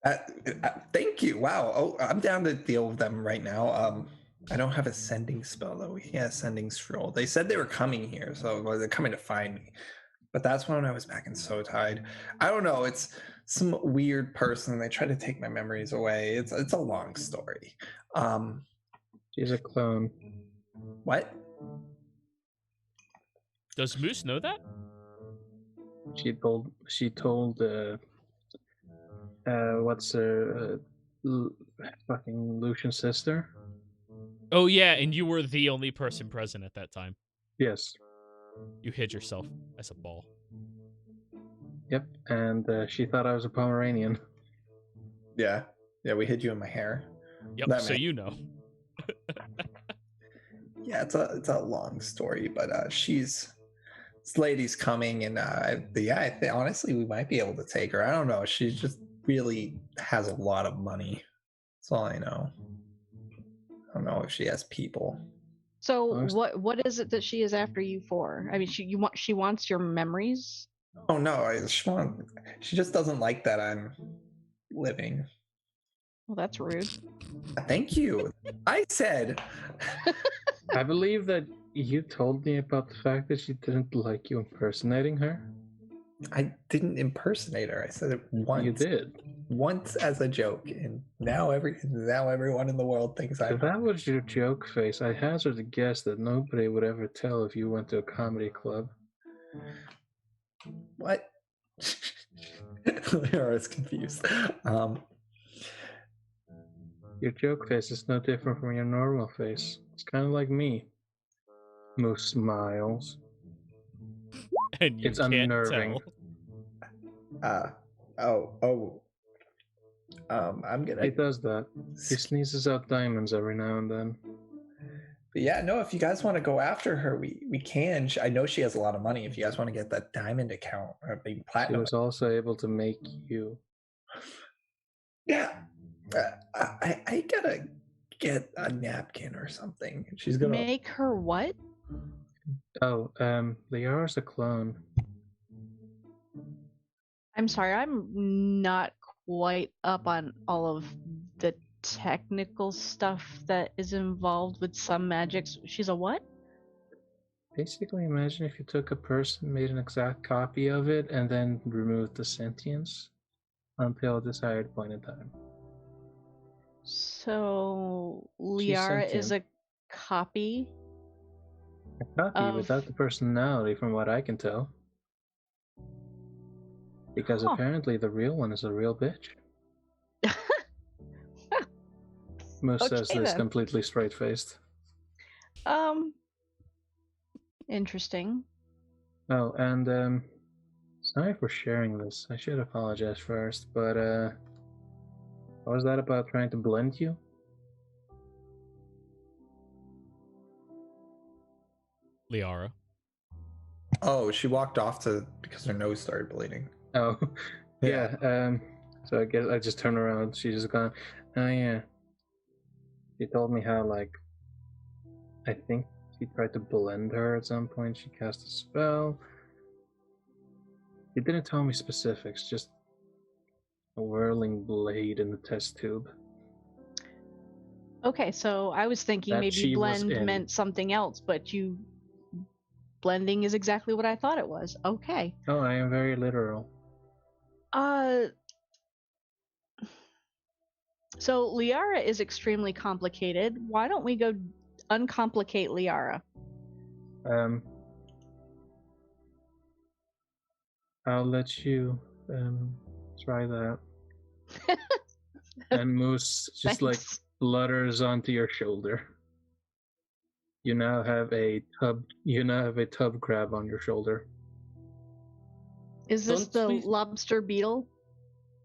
Speaker 3: what? Thank you. Wow. Oh, I'm down to deal with them right now. I don't have a sending spell though. Yeah, sending scroll. They said they were coming here, so they're coming to find me. But that's when I was back in Sotide. I don't know. It's some weird person. They try to take my memories away. It's a long story.
Speaker 5: She's a clone.
Speaker 3: What? What?
Speaker 1: Does Moose know that?
Speaker 5: She told what's her fucking Lucian's sister?
Speaker 1: Oh yeah, and you were the only person present at that time.
Speaker 5: Yes.
Speaker 1: You hid yourself as a ball.
Speaker 5: Yep, and she thought I was a Pomeranian.
Speaker 3: Yeah. Yeah, we hid you in my hair.
Speaker 1: Yep,
Speaker 3: That
Speaker 1: so
Speaker 3: man-
Speaker 1: you know.
Speaker 3: Yeah, it's a long story, but this lady's coming, and honestly, we might be able to take her. I don't know. She just really has a lot of money. That's all I know. I don't know if she has people.
Speaker 6: So
Speaker 5: Most-
Speaker 6: what is it that she is after you for? I mean, she wants your memories.
Speaker 3: Oh no, she just doesn't like that I'm living.
Speaker 6: Well, that's rude.
Speaker 3: Thank you. I said.
Speaker 5: I believe that you told me about the fact that she didn't like you impersonating her.
Speaker 3: I didn't impersonate her. I said it once.
Speaker 5: You did.
Speaker 3: Once as a joke, and now everyone in the world thinks
Speaker 5: If
Speaker 3: I'm.
Speaker 5: that was your joke face, I hazard a guess that nobody would ever tell if you went to a comedy club.
Speaker 3: What? Lyra's confused.
Speaker 5: Your joke face is no different from your normal face. It's kind of like me. Moose smiles.
Speaker 1: And you
Speaker 5: It's
Speaker 1: can't
Speaker 5: unnerving.
Speaker 1: tell.
Speaker 3: I'm
Speaker 5: He
Speaker 3: gonna.
Speaker 5: does that. He sneezes out diamonds every now and then.
Speaker 3: But yeah, no. If you guys want to go after her, we can. I know she has a lot of money. If you guys want to get that diamond account or maybe
Speaker 5: She
Speaker 3: platinum.
Speaker 5: was also able to make you.
Speaker 3: Yeah. I gotta get a napkin or something. She's gonna.
Speaker 6: Make her what?
Speaker 5: Oh, Liara's a clone.
Speaker 6: I'm sorry, I'm not quite up on all of the technical stuff that is involved with some magics. She's a what?
Speaker 5: Basically, imagine if you took a person, made an exact copy of it, and then removed the sentience until a desired point in time.
Speaker 6: So
Speaker 5: She's
Speaker 6: Liara is a
Speaker 5: sentient.
Speaker 6: copy.
Speaker 5: A copy
Speaker 6: Of-
Speaker 5: without the personality, from what I can tell. Because
Speaker 6: Huh.
Speaker 5: apparently the real one is a real bitch. Moose says
Speaker 6: Okay,
Speaker 5: this
Speaker 6: then.
Speaker 5: completely straight-faced.
Speaker 6: Interesting.
Speaker 5: Oh, and sorry for sharing this. I should apologize first, but what was that about trying to blend you?
Speaker 1: Liara.
Speaker 3: Oh, she walked off because her nose started bleeding.
Speaker 5: Oh, yeah. So I guess I just turn around. She's just gone. Oh yeah. She told me how I think she tried to blend her at some point. She cast a spell. She didn't tell me specifics. Just a whirling blade in the test tube.
Speaker 6: Okay, so I was thinking
Speaker 5: That
Speaker 6: maybe
Speaker 5: she was
Speaker 6: blend
Speaker 5: in.
Speaker 6: meant something else, but blending is exactly what I thought it was. Okay.
Speaker 5: Oh, I am very literal.
Speaker 6: So Liara is extremely complicated. Why don't we go uncomplicate Liara?
Speaker 5: I'll let you try that. And Moose just
Speaker 6: Thanks.
Speaker 5: flutters onto your shoulder. You now have a tub crab on your shoulder.
Speaker 6: Is this
Speaker 2: Don't
Speaker 6: the
Speaker 2: we-
Speaker 6: lobster beetle?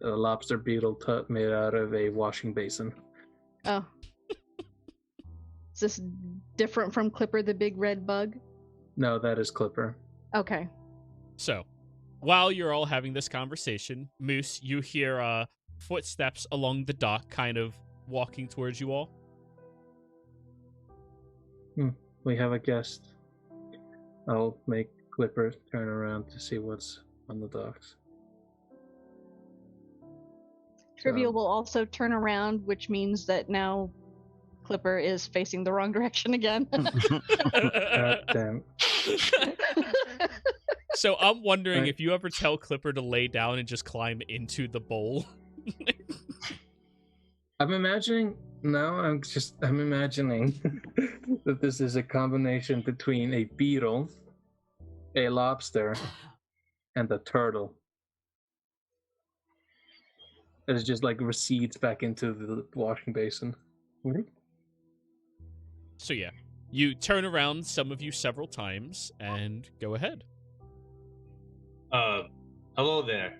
Speaker 5: A lobster beetle tub made out of a washing basin.
Speaker 6: Oh. Is this different from Clipper the big red bug?
Speaker 5: No, that is Clipper.
Speaker 6: Okay.
Speaker 1: So, while you're all having this conversation, Moose, you hear footsteps along the dock kind of walking towards you all.
Speaker 5: We have a guest. I'll make Clipper turn around to see what's on the docks.
Speaker 6: Trivia
Speaker 5: So-
Speaker 6: will also turn around, which means that now Clipper is facing the wrong direction again.
Speaker 5: God damn.
Speaker 1: So I'm wondering
Speaker 5: Right.
Speaker 1: if you ever tell Clipper to lay down and just climb into the bowl.
Speaker 5: I'm imagining No, I'm imagining that this is a combination between a beetle, a lobster, and a turtle. It just like recedes back into the washing basin.
Speaker 1: So yeah, you turn around, some of you several times, and go ahead.
Speaker 7: Hello there.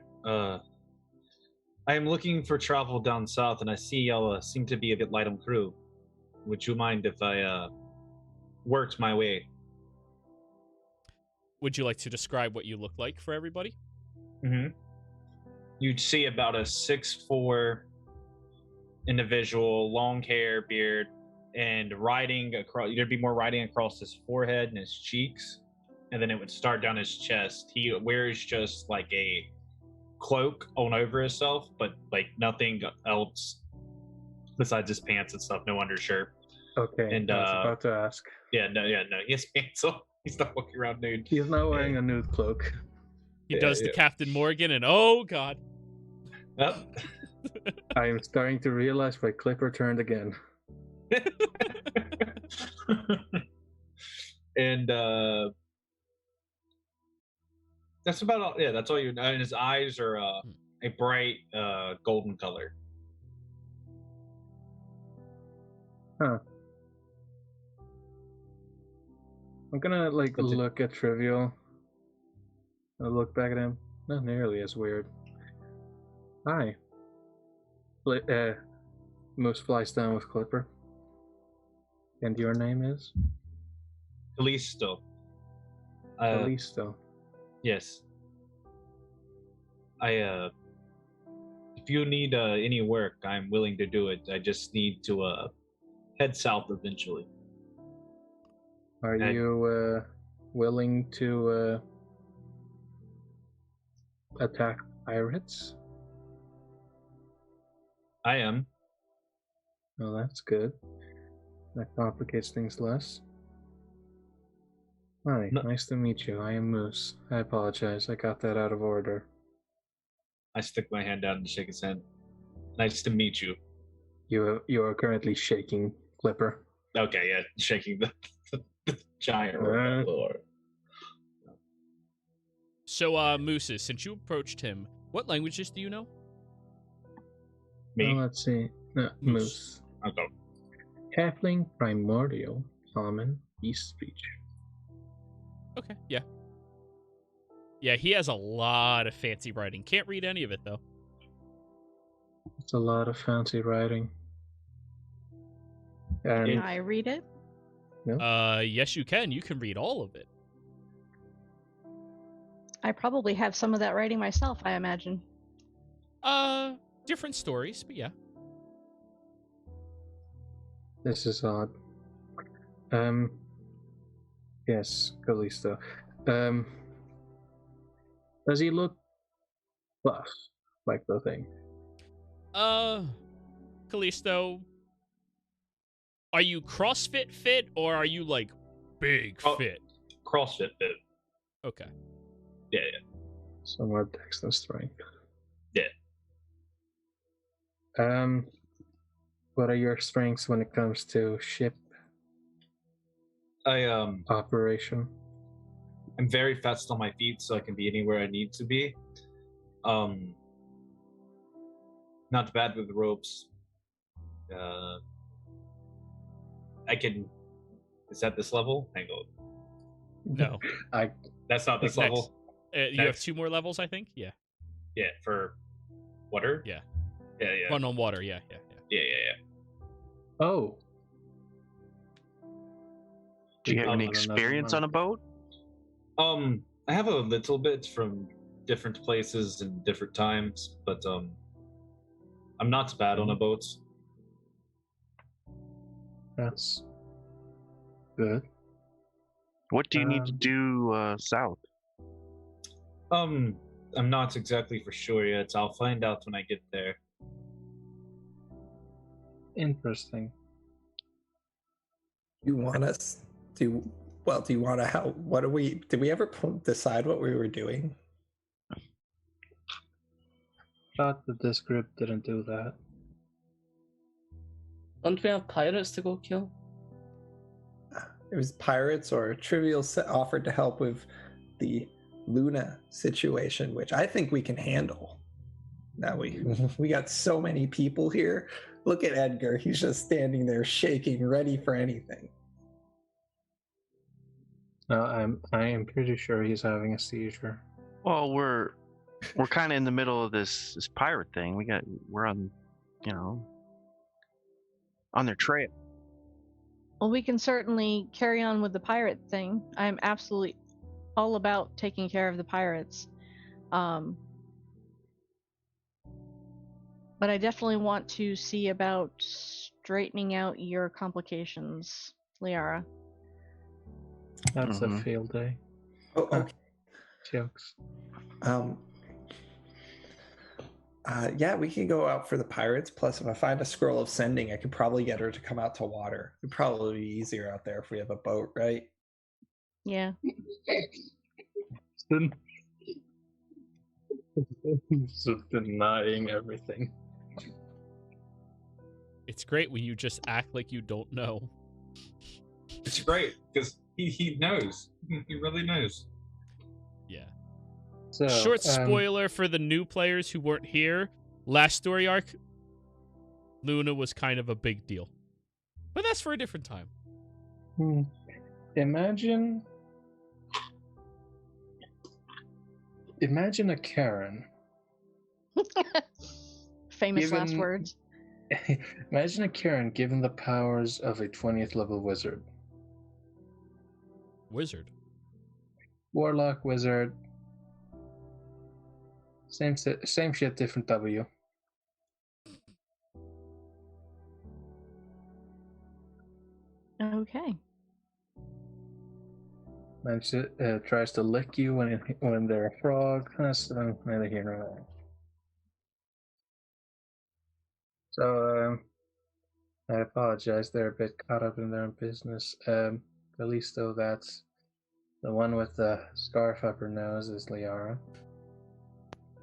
Speaker 7: I am looking for travel down south, and I see y'all seem to be a bit light on crew. Would you mind if I worked my way?
Speaker 1: Would you like to describe what you look like for everybody?
Speaker 7: Mm-hmm. You'd see about a 6'4" individual, long hair, beard, and riding across. There'd be more riding across his forehead and his cheeks, and then it would start down his chest. He wears just like a cloak on over himself, but like nothing else besides his pants and stuff. No undershirt.
Speaker 5: Okay,
Speaker 7: And
Speaker 5: I was about to ask.
Speaker 7: Yeah, no. He has pants on. He's not walking around nude.
Speaker 5: He's not wearing a nude cloak.
Speaker 1: He does the Captain Morgan, and oh god.
Speaker 7: Yep.
Speaker 5: I am starting to realize why Clipper turned again.
Speaker 7: And that's about all. Yeah, that's all you know. And his eyes are a bright golden color.
Speaker 5: Huh. I'm gonna like look at Trivial. I'll look back at him. Not nearly as weird. Hi. Moose flies down with Clipper. And your name is?
Speaker 7: Callisto.
Speaker 5: Callisto.
Speaker 7: Yes. If you need any work, I'm willing to do it. I just need to head south eventually.
Speaker 5: Are you willing to attack pirates?
Speaker 7: I am.
Speaker 5: Oh, that's good. That complicates things less. Hi, nice to meet you. I am Moose. I apologize. I got that out of order.
Speaker 7: I stick my hand out and shake his hand. Nice to meet you.
Speaker 5: You are currently shaking Clipper.
Speaker 7: Okay, yeah, shaking the giant lord.
Speaker 1: So, Mooses, since you approached him, what languages do you know?
Speaker 7: Me?
Speaker 5: Let's see. No, Moose.
Speaker 7: Okay.
Speaker 5: Halfling, Primordial, Common, Beast Speech.
Speaker 1: Okay, yeah. Yeah, he has a lot of fancy writing. Can't read any of it, though.
Speaker 5: It's a lot of fancy writing.
Speaker 6: Can I read it?
Speaker 5: No?
Speaker 1: Yes, you can. You can read all of it.
Speaker 6: I probably have some of that writing myself, I imagine.
Speaker 1: Different stories, but yeah.
Speaker 5: This is odd. Yes, Callisto. Does he look buff like the thing?
Speaker 1: Callisto, are you CrossFit fit or are you like big fit?
Speaker 7: CrossFit fit.
Speaker 1: Okay.
Speaker 7: Yeah.
Speaker 5: Somewhat dex and strength.
Speaker 7: Yeah.
Speaker 5: What are your strengths when it comes to ship operation?
Speaker 7: I'm very fast on my feet, so I can be anywhere I need to be. Not bad with ropes. I can. Is that this level? Hang on.
Speaker 1: No.
Speaker 7: That's not this level.
Speaker 1: You have 2 more levels, I think? Yeah.
Speaker 7: Yeah, for water?
Speaker 1: Yeah.
Speaker 7: Yeah.
Speaker 1: Run on water, yeah.
Speaker 7: Yeah.
Speaker 5: Oh.
Speaker 4: Do you have any experience on a boat?
Speaker 7: I have a little bit from different places and different times, but I'm not bad on a boat.
Speaker 5: That's good.
Speaker 4: What do you need to do south?
Speaker 7: I'm not exactly for sure yet. I'll find out when I get there.
Speaker 5: Interesting.
Speaker 3: You want us to? Well, do you want to help? What do we? Did we ever decide what we were doing?
Speaker 5: Thought that this group didn't do that.
Speaker 2: Don't we have pirates to go kill?
Speaker 3: It was pirates or Trivial offered to help with the Luna situation, which I think we can handle. Now we got so many people here. Look at Edgar. He's just standing there shaking, ready for anything.
Speaker 5: I am pretty sure he's having a seizure.
Speaker 4: Well, we're kind of in the middle of this pirate thing. We're on, on their trail.
Speaker 6: Well, we can certainly carry on with the pirate thing. I'm absolutely all about taking care of the pirates. But I definitely want to see about straightening out your complications, Liara.
Speaker 5: That's a field day.
Speaker 3: Oh, okay.
Speaker 5: Jokes.
Speaker 3: Yeah, we can go out for the pirates. Plus, if I find a scroll of sending, I could probably get her to come out to water. It'd probably be easier out there if we have a boat, right?
Speaker 6: Yeah.
Speaker 5: Just denying everything.
Speaker 1: It's great when you just act like you don't know.
Speaker 7: It's great because he knows. He really knows.
Speaker 1: Yeah.
Speaker 5: So,
Speaker 1: Short spoiler for the new players who weren't here. Last story arc, Luna was kind of a big deal. But that's for a different time.
Speaker 5: Imagine a Karen.
Speaker 6: Famous last words.
Speaker 5: Imagine a Karen given the powers of a 20th level wizard.
Speaker 1: Wizard.
Speaker 5: Warlock, wizard. Same shit, different W.
Speaker 6: Okay.
Speaker 5: And she tries to lick you when they're a frog. That's neither here nor there. So, I apologize. They're a bit caught up in their own business. At least though, that's the one with the scarf up her nose is Liara.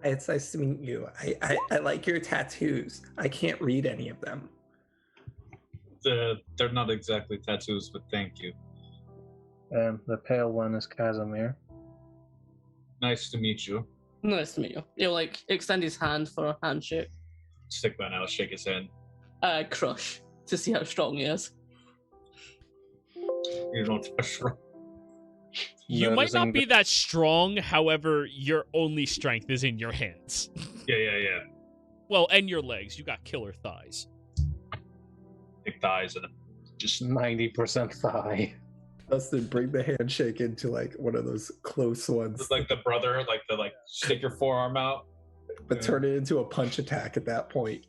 Speaker 3: It's nice to meet you. I like your tattoos. I can't read any of them.
Speaker 7: They're not exactly tattoos, but thank you.
Speaker 5: The pale one is Casimir.
Speaker 7: Nice to meet you.
Speaker 2: Nice to meet you. He'll extend his hand for a handshake.
Speaker 7: Stick man out, shake his hand.
Speaker 2: Crush to see how strong he is.
Speaker 7: You don't touch wrong.
Speaker 1: You might not be that strong, however, your only strength is in your hands.
Speaker 7: Yeah.
Speaker 1: Well, and your legs. You got killer thighs.
Speaker 7: Big thighs and just
Speaker 5: 90% thigh.
Speaker 3: Dustin, bring the handshake into one of those close ones.
Speaker 7: It's like the brother, stick your forearm out.
Speaker 3: But turn it into a punch attack at that point.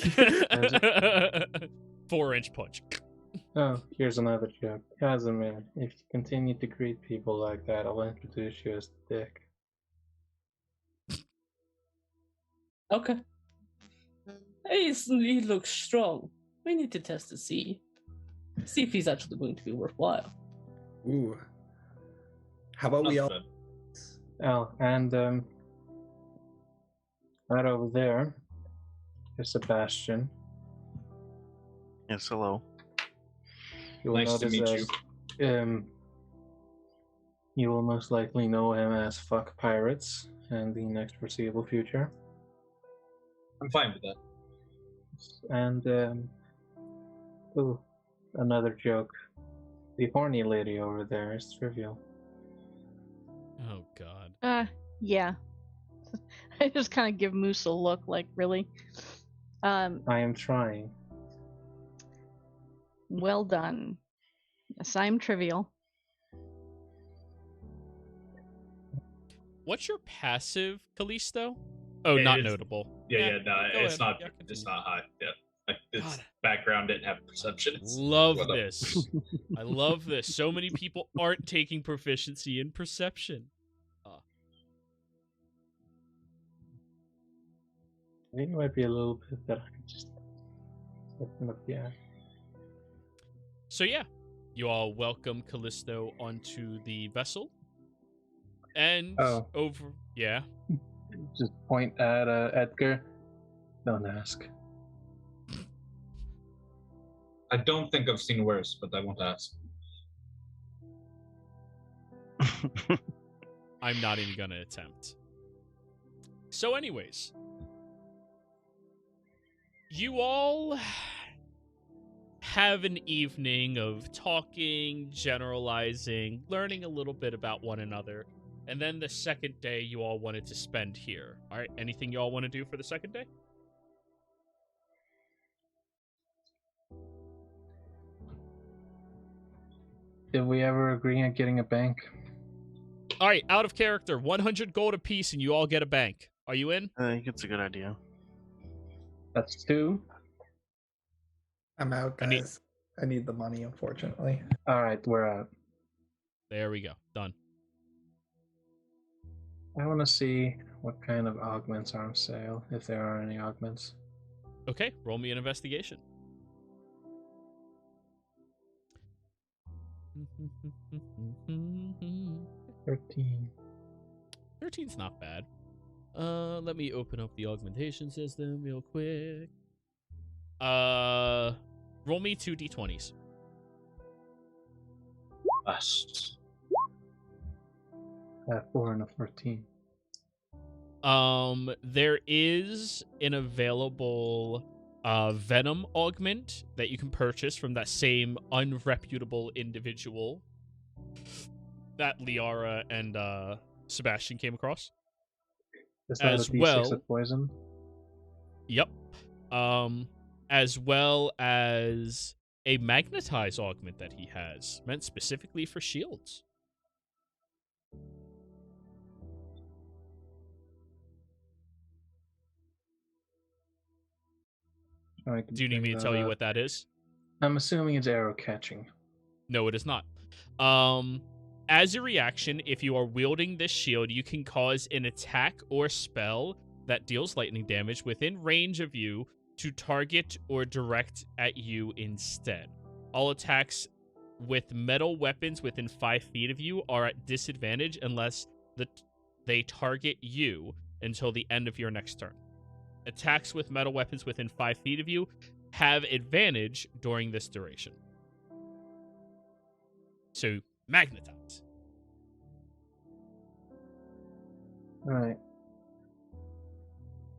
Speaker 1: 4-inch punch.
Speaker 5: Oh, here's another joke. Casimir, if you continue to greet people like that, I'll introduce you as Dick.
Speaker 2: Okay. He looks strong. We need to test to see if he's actually going to be worthwhile.
Speaker 3: Ooh. How about we all...
Speaker 5: Oh, and right over there is Sebastian.
Speaker 4: Yes, hello.
Speaker 5: You will
Speaker 7: Nice to meet
Speaker 5: you. You will most likely know him as Fuck Pirates in the next foreseeable future.
Speaker 7: I'm fine with that.
Speaker 5: And another joke. The horny lady over there is Trivial.
Speaker 1: Oh god.
Speaker 6: Yeah. I just kind of give Moose a look like, really?
Speaker 5: I am trying.
Speaker 6: Well done. Yes, I'm Trivial.
Speaker 1: What's your passive, Callisto? Oh,
Speaker 7: Yeah,
Speaker 1: not
Speaker 7: it's-
Speaker 1: notable.
Speaker 7: No,
Speaker 1: go
Speaker 7: it's
Speaker 1: ahead.
Speaker 7: not.
Speaker 1: Yeah,
Speaker 7: It's
Speaker 1: continue.
Speaker 7: not high. Yeah, its
Speaker 1: God.
Speaker 7: background didn't have perception.
Speaker 1: Love
Speaker 7: What up?
Speaker 1: this. I love this. So many people aren't taking proficiency in perception.
Speaker 5: I think it might be a little bit that I can just open up the app.
Speaker 1: So yeah, you all welcome Callisto onto the vessel. And over... Yeah.
Speaker 5: Just point at Edgar. Don't ask.
Speaker 7: I don't think I've seen worse, but I won't ask.
Speaker 1: I'm not even going to attempt. So anyways, you all have an evening of talking, generalizing, learning a little bit about one another. And then the second day you all wanted to spend here. All right, anything you all want to do for the second day?
Speaker 5: Did we ever agree on getting a bank?
Speaker 1: All right, out of character, 100 gold apiece and you all get a bank. Are you in?
Speaker 4: I think it's a good idea.
Speaker 5: That's 2.
Speaker 3: I'm out,
Speaker 1: I need-
Speaker 3: guys. I need the money, unfortunately.
Speaker 5: All right, we're out.
Speaker 1: There we go. Done.
Speaker 5: I want to see what kind of augments are on sale, if there are any augments.
Speaker 1: Okay, roll me an investigation.
Speaker 5: 13.
Speaker 1: 13's not bad. Let me open up the augmentation system real quick. Roll me 2 d20s.
Speaker 7: Bust.
Speaker 5: 4 and a 14.
Speaker 1: There is an available venom augment that you can purchase from that same unreputable individual that Liara and Sebastian came across.
Speaker 5: Is that
Speaker 1: As
Speaker 5: a D6
Speaker 1: well-
Speaker 5: of poison?
Speaker 1: Yep. As well as a magnetize augment that he has, meant specifically for shields.
Speaker 5: I can
Speaker 1: Do you need me
Speaker 5: bring
Speaker 1: to tell
Speaker 5: that
Speaker 1: you
Speaker 5: up.
Speaker 1: what that is?
Speaker 5: I'm assuming it's arrow catching.
Speaker 1: No, it is not. As a reaction, if you are wielding this shield, you can cause an attack or spell that deals lightning damage within range of you to target or direct at you instead. All attacks with metal weapons within 5 feet of you are at disadvantage unless they target you until the end of your next turn. Attacks with metal weapons within 5 feet of you have advantage during this duration. So, magnetize.
Speaker 5: Alright.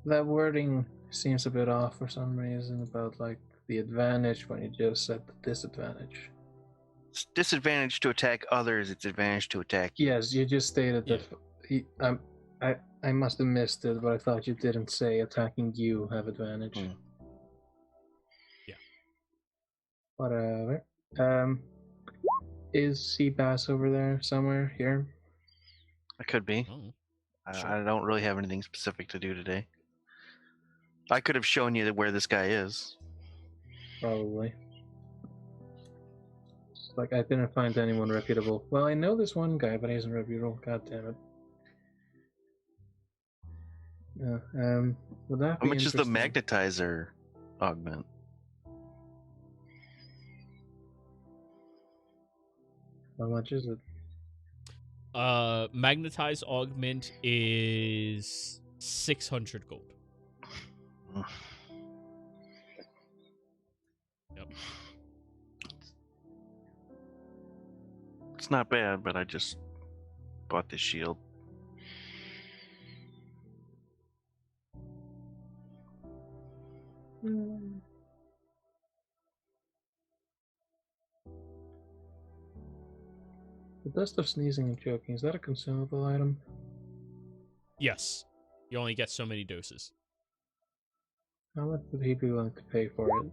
Speaker 5: That wording seems a bit off for some reason about like the advantage when you just said the disadvantage.
Speaker 4: It's disadvantage to attack others. It's advantage to attack you.
Speaker 5: Yes, you just stated
Speaker 1: Yeah.
Speaker 5: that. I must have missed it, but I thought you didn't say attacking you have advantage.
Speaker 4: Hmm.
Speaker 1: Yeah.
Speaker 5: Whatever. Is Seabass over there somewhere here?
Speaker 4: It could be.
Speaker 1: Oh,
Speaker 4: I
Speaker 1: sure.
Speaker 4: don't really have anything specific to do today. I could have shown you where this guy is.
Speaker 5: Probably. It's like I didn't find anyone reputable. Well, I know this one guy, but he isn't reputable. God damn it. Would that
Speaker 4: How
Speaker 5: be
Speaker 4: much is the
Speaker 5: interesting?
Speaker 4: magnetizer augment?
Speaker 5: How much is it?
Speaker 1: Magnetize augment is 600 gold. Yep.
Speaker 4: It's not bad, but I just bought this shield.
Speaker 5: The dust of sneezing and choking, is that a consumable item?
Speaker 1: Yes. You only get so many doses.
Speaker 5: How much would he be willing to pay for it?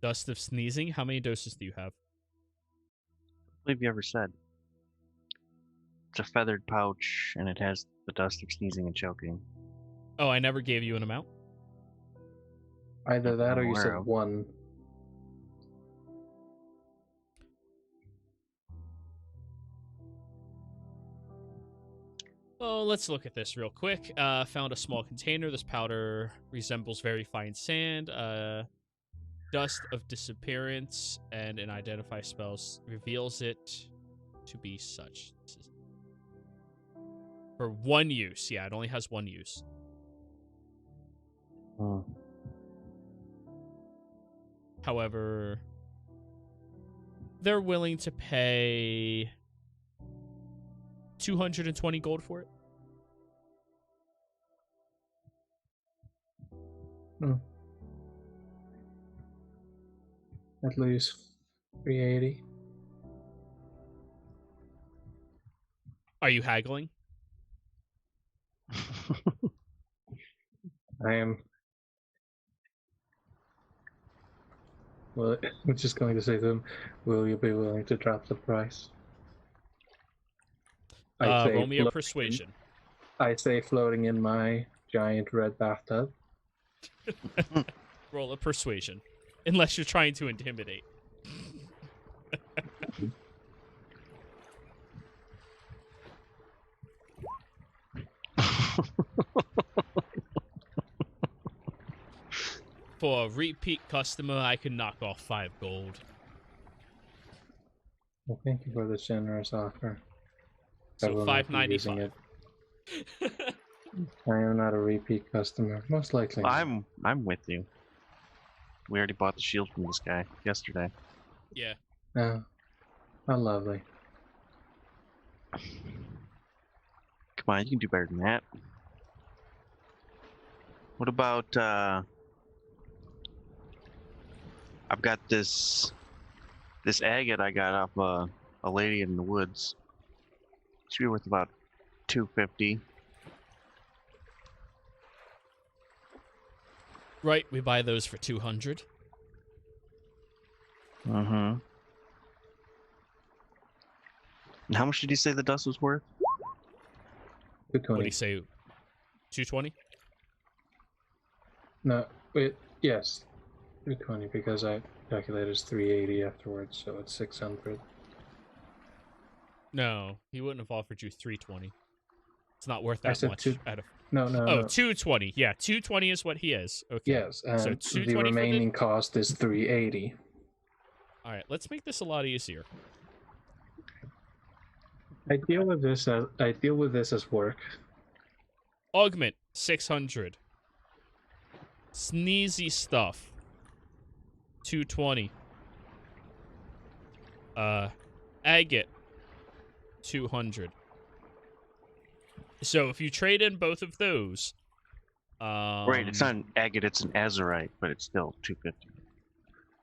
Speaker 1: Dust of sneezing, how many doses do you have?
Speaker 4: I believe you ever said. It's a feathered pouch, and it has the dust of sneezing and choking.
Speaker 1: Oh, I never gave you an amount?
Speaker 5: Either that or you said
Speaker 4: Wow.
Speaker 5: 1.
Speaker 1: Oh, let's look at this real quick. Found a small container. This powder resembles very fine sand. Dust of disappearance and an identify spells reveals it to be such. This is for one use. Yeah, it only has one use. However, they're willing to pay 220 gold for it.
Speaker 5: At least 380.
Speaker 1: Are you haggling?
Speaker 5: I am. Well, I'm just going to say to him, will you be willing to drop the price?
Speaker 1: Roll me a persuasion.
Speaker 5: I say floating in my giant red bathtub.
Speaker 1: Roll a persuasion. Unless you're trying to intimidate. For a repeat customer, I can knock off 5 gold.
Speaker 5: Well, thank you for the generous offer. I
Speaker 1: So
Speaker 5: will not be using
Speaker 1: $5.95.
Speaker 5: it. I am not a repeat customer. Most likely. not.
Speaker 4: I'm with you. We already bought the shield from this guy yesterday.
Speaker 1: Yeah.
Speaker 5: Oh, how lovely.
Speaker 4: Come on, you can do better than that. What about I've got this agate I got off a lady in the woods. Should be worth about 250.
Speaker 1: Right, we buy those for 200.
Speaker 4: Mm-hmm. And how much did you say the dust was worth?
Speaker 1: What do
Speaker 5: 220.
Speaker 1: you say? 220?
Speaker 5: No, wait, yes. 220 because I calculated it's 380 afterwards, so it's 600.
Speaker 1: No, he wouldn't have offered you 320. It's not worth
Speaker 5: I
Speaker 1: that
Speaker 5: said
Speaker 1: much.
Speaker 5: No, no,
Speaker 1: Oh,
Speaker 5: no.
Speaker 1: 220. Yeah, 220 is what he is. Okay.
Speaker 5: Yes, and
Speaker 1: So
Speaker 5: the
Speaker 1: 220 for the-
Speaker 5: remaining cost is 380.
Speaker 1: All right, let's make this a lot easier.
Speaker 5: I deal with this as work.
Speaker 1: Augment 600. Sneezy stuff 220. Agate 200. So if you trade in both of those,
Speaker 4: Right, it's not an agate, it's an azurite, but it's still 250.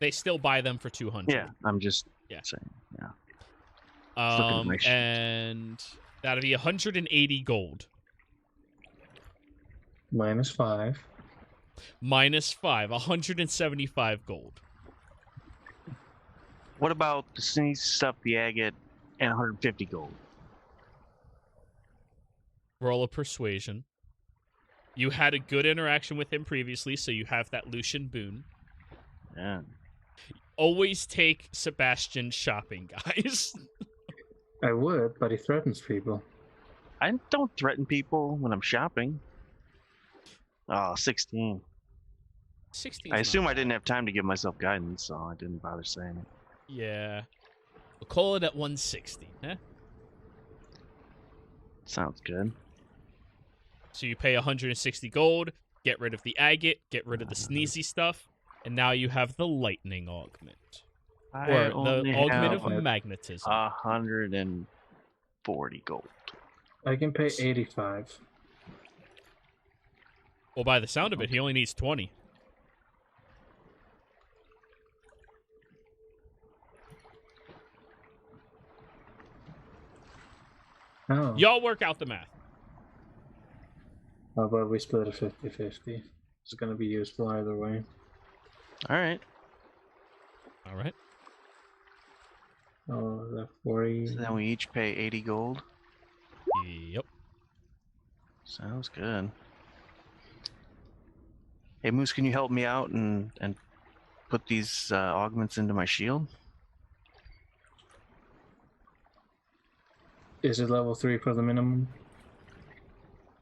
Speaker 1: they still buy them for 200.
Speaker 4: Yeah, I'm just
Speaker 1: Yeah.
Speaker 4: saying. Yeah. looking at my sheet.
Speaker 1: And that'd be 180 gold.
Speaker 5: Minus 5.
Speaker 1: Minus 5, 175 gold.
Speaker 4: What about the sneeze stuff, the agate, and 150 gold?
Speaker 1: Roll a persuasion. You had a good interaction with him previously, so you have that Lucian boon.
Speaker 4: Yeah.
Speaker 1: Always take Sebastian shopping, guys.
Speaker 5: I would, but he threatens people.
Speaker 4: I don't threaten people when I'm shopping. Oh, 16.
Speaker 1: 16.
Speaker 4: I assume I didn't have time to give myself guidance, so I didn't bother saying it.
Speaker 1: Yeah. We'll call it at 160, huh?
Speaker 4: Sounds good.
Speaker 1: So you pay 160 gold, get rid of the agate, get rid of the sneezy stuff, and now you have the lightning augment. Or the augment of magnetism.
Speaker 4: 140 gold.
Speaker 5: I can pay 85.
Speaker 1: Well, by the sound of it, he only needs 20.
Speaker 5: Oh.
Speaker 1: Y'all work out the math.
Speaker 5: How about we split a 50-50? It's going to be useful either way.
Speaker 4: All right.
Speaker 1: All right.
Speaker 5: Oh, the 40.
Speaker 4: So then we each pay 80 gold.
Speaker 1: Yep.
Speaker 4: Sounds good. Hey, Moose, can you help me out and put these augments into my shield?
Speaker 5: Is it level 3 for the minimum?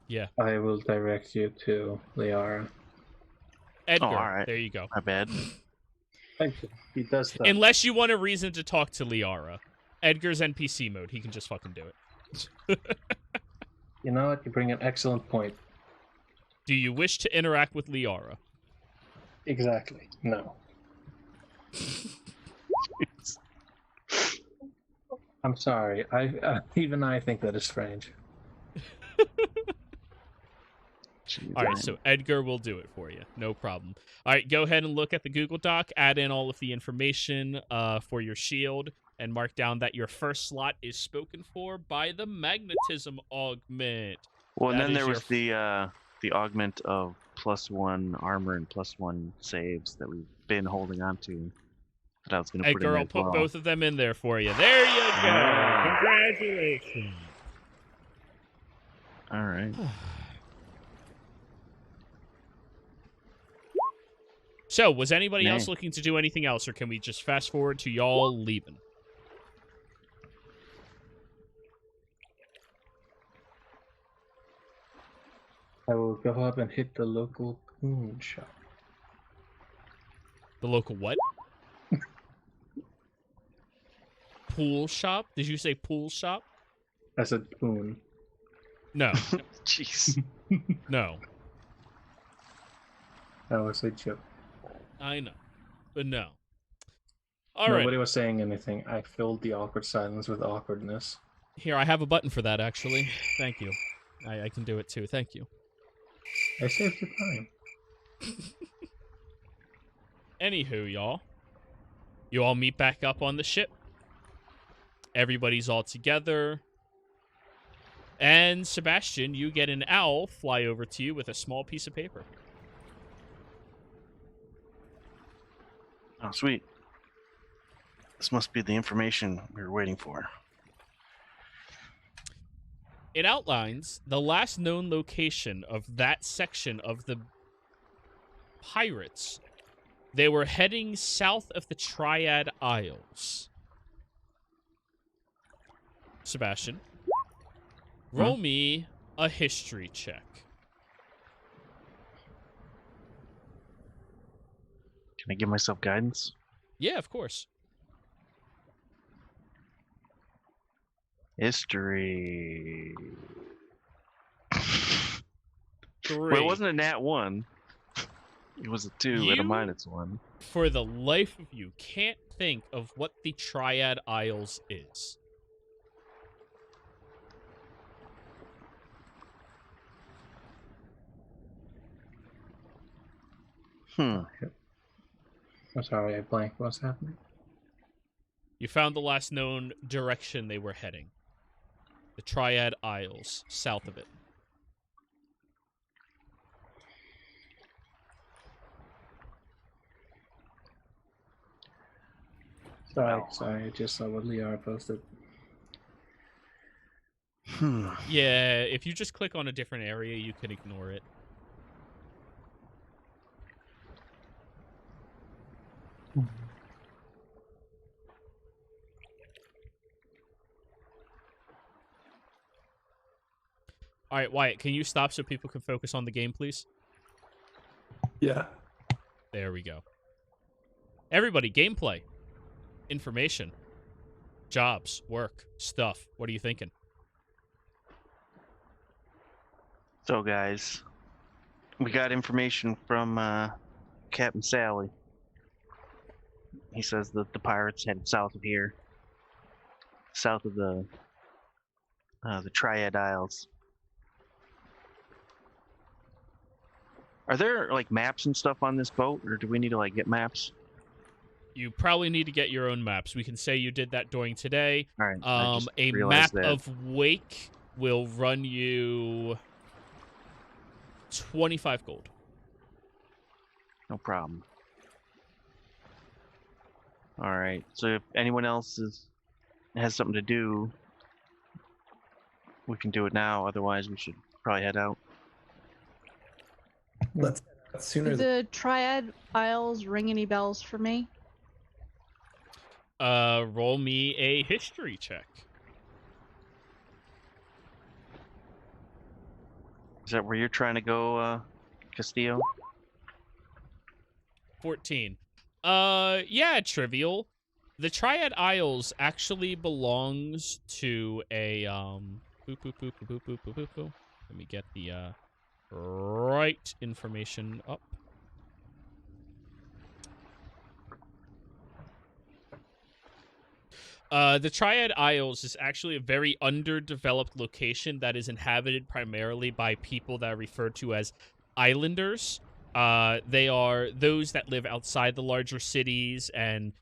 Speaker 1: Yeah.
Speaker 5: I will direct you to Liara.
Speaker 1: Edgar,
Speaker 4: all right.
Speaker 1: There you go.
Speaker 4: My bad.
Speaker 5: Thank you. He does that.
Speaker 1: Unless you want a reason to talk to Liara. Edgar's NPC mode. He can just fucking do it.
Speaker 5: You know what? You bring an excellent point.
Speaker 1: Do you wish to interact with Liara?
Speaker 5: Exactly. No. I'm sorry. Even I think that is strange.
Speaker 4: Jeez,
Speaker 1: All right,
Speaker 4: man.
Speaker 1: so Edgar will do it for you. No problem. All right, go ahead and look at the Google Doc, add in all of the information for your shield, and mark down that your first slot is spoken for by the magnetism augment.
Speaker 4: Well, and
Speaker 1: that
Speaker 4: then
Speaker 1: is
Speaker 4: there
Speaker 1: your
Speaker 4: was the augment of +1 armor and +1 saves that we've been holding on to. That I was going to put in
Speaker 1: Edgar,
Speaker 4: there
Speaker 1: I'll
Speaker 4: as
Speaker 1: put
Speaker 4: well.
Speaker 1: both of them in there for you. There you go.
Speaker 4: Yeah.
Speaker 1: Congratulations.
Speaker 4: All right.
Speaker 1: So, was anybody else
Speaker 4: Man.
Speaker 1: looking to do anything else, or can we just fast forward to y'all leaving?
Speaker 5: I will go up and hit the local coon shop.
Speaker 1: The local what? Pool shop? Did you say pool shop?
Speaker 5: I said coon.
Speaker 1: No.
Speaker 4: Jeez.
Speaker 1: No.
Speaker 5: That was a joke.
Speaker 1: I know. But no. All right.
Speaker 5: Nobody was saying anything. I filled the awkward silence with awkwardness.
Speaker 1: Here, I have a button for that, actually. Thank you. I can do it, too. Thank you.
Speaker 5: I saved your time.
Speaker 1: Anywho, y'all. You all meet back up on the ship. Everybody's all together. And Sebastian, you get an owl fly over to you with a small piece of paper.
Speaker 4: Oh, sweet. This must be the information we were waiting for.
Speaker 1: It outlines the last known location of that section of the pirates. They were heading south of the Triad Isles. Sebastian, roll me a history check.
Speaker 4: Can I give myself guidance?
Speaker 1: Yeah, of course.
Speaker 4: History.
Speaker 1: 3.
Speaker 4: Well, it wasn't a nat 1. It was a 2 and a
Speaker 1: You-
Speaker 4: -1.
Speaker 1: For the life of you, can't think of what the Triad Isles is.
Speaker 4: Hmm.
Speaker 5: I'm sorry, I blanked. What's happening?
Speaker 1: You found the last known direction they were heading. The Triad Isles, south of it.
Speaker 5: Sorry, I just saw what Liara posted.
Speaker 4: Hmm.
Speaker 1: Yeah, if you just click on a different area, you can ignore it. All right, Wyatt, can you stop so people can focus on the game, please?
Speaker 3: Yeah.
Speaker 1: There we go. Everybody, gameplay. Information. Jobs, work, stuff. What are you thinking?
Speaker 4: So, guys, we got information from Captain Sally. He says that the pirates headed south of here, south of the Triad Isles. Are there like maps and stuff on this boat, or do we need to like get maps?
Speaker 1: You probably need to get your own maps. We can say you did that during today.
Speaker 4: All right. I just
Speaker 1: A
Speaker 4: realized
Speaker 1: map
Speaker 4: that.
Speaker 1: of Wake will run you 25 gold.
Speaker 4: No problem. All right. So if anyone else has something to do, we can do it now. Otherwise, we should probably head out.
Speaker 3: Let's sooner
Speaker 6: Do
Speaker 3: than
Speaker 6: the Triad Isles ring any bells for me?
Speaker 1: Roll me a history check.
Speaker 4: Is that where you're trying to go, Castillo?
Speaker 1: 14. Yeah, trivial. The Triad Isles actually belongs to a Let me get the right information up. The Triad Isles is actually a very underdeveloped location that is inhabited primarily by people that are referred to as islanders. They are those that live outside the larger cities and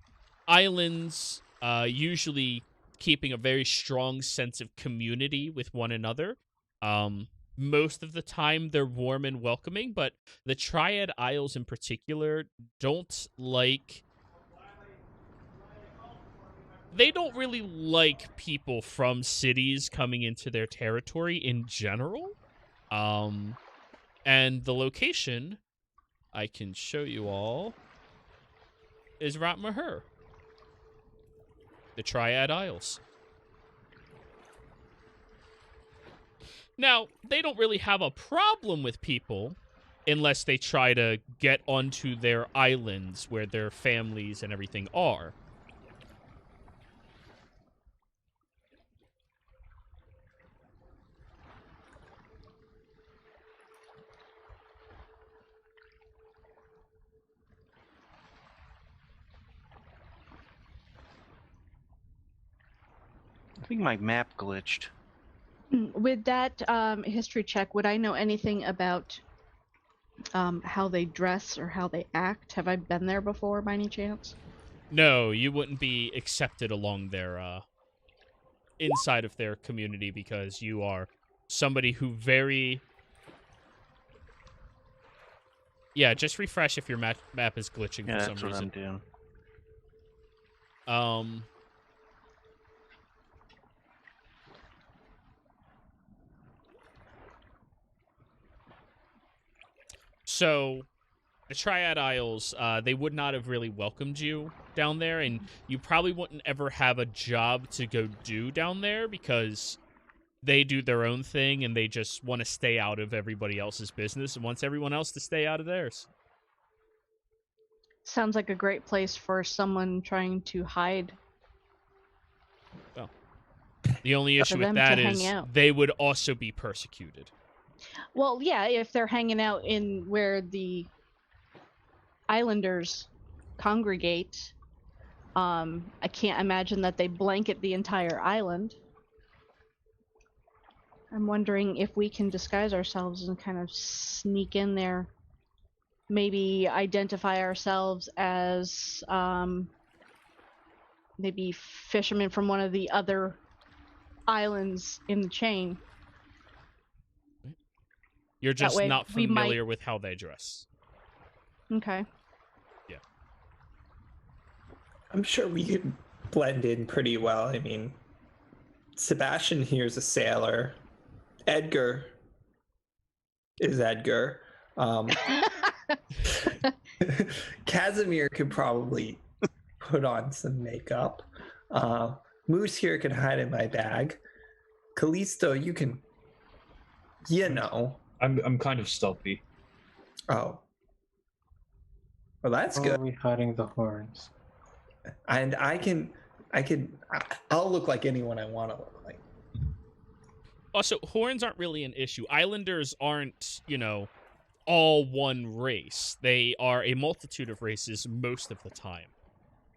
Speaker 1: islands, usually keeping a very strong sense of community with one another. Most of the time, they're warm and welcoming, but the Triad Isles in particular don't like... They don't really like people from cities coming into their territory in general. And the location, I can show you all, is Ratmaher, the Triad Isles. Now, they don't really have a problem with people unless they try to get onto their islands where their families and everything are.
Speaker 4: I think my map glitched.
Speaker 6: With that history check, would I know anything about how they dress or how they act? Have I been there before by any chance?
Speaker 1: No, you wouldn't be accepted along their, inside of their community because you are somebody who very... Yeah, just refresh if your map is glitching
Speaker 4: Yeah,
Speaker 1: for some
Speaker 4: that's what
Speaker 1: reason.
Speaker 4: I'm doing.
Speaker 1: So, the Triad Isles, they would not have really welcomed you down there, and you probably wouldn't ever have a job to go do down there because they do their own thing and they just want to stay out of everybody else's business and wants everyone else to stay out of theirs.
Speaker 6: Sounds like a great place for someone trying to hide.
Speaker 1: Well, the only issue with
Speaker 6: them
Speaker 1: that
Speaker 6: to hang
Speaker 1: is
Speaker 6: out.
Speaker 1: they would also be persecuted.
Speaker 6: Well, yeah, if they're hanging out in where the islanders congregate, I can't imagine that they blanket the entire island. I'm wondering if we can disguise ourselves and kind of sneak in there. Maybe identify ourselves as maybe fishermen from one of the other islands in the chain.
Speaker 1: You're just
Speaker 6: way
Speaker 1: not
Speaker 6: we might-
Speaker 1: familiar with how they dress.
Speaker 6: Okay.
Speaker 1: Yeah.
Speaker 3: I'm sure we could blend in pretty well. I mean, Sebastian here's a sailor. Edgar is Edgar. Casimir could probably put on some makeup. Moose here can hide in my bag. Callisto, you can, you know.
Speaker 7: I'm kind of stealthy.
Speaker 3: Oh. Well, that's
Speaker 5: How
Speaker 3: good.
Speaker 5: are we hiding the horns?
Speaker 3: And I'll look like anyone I want to look like.
Speaker 1: Also, horns aren't really an issue. Islanders aren't, you know, all one race. They are a multitude of races most of the time.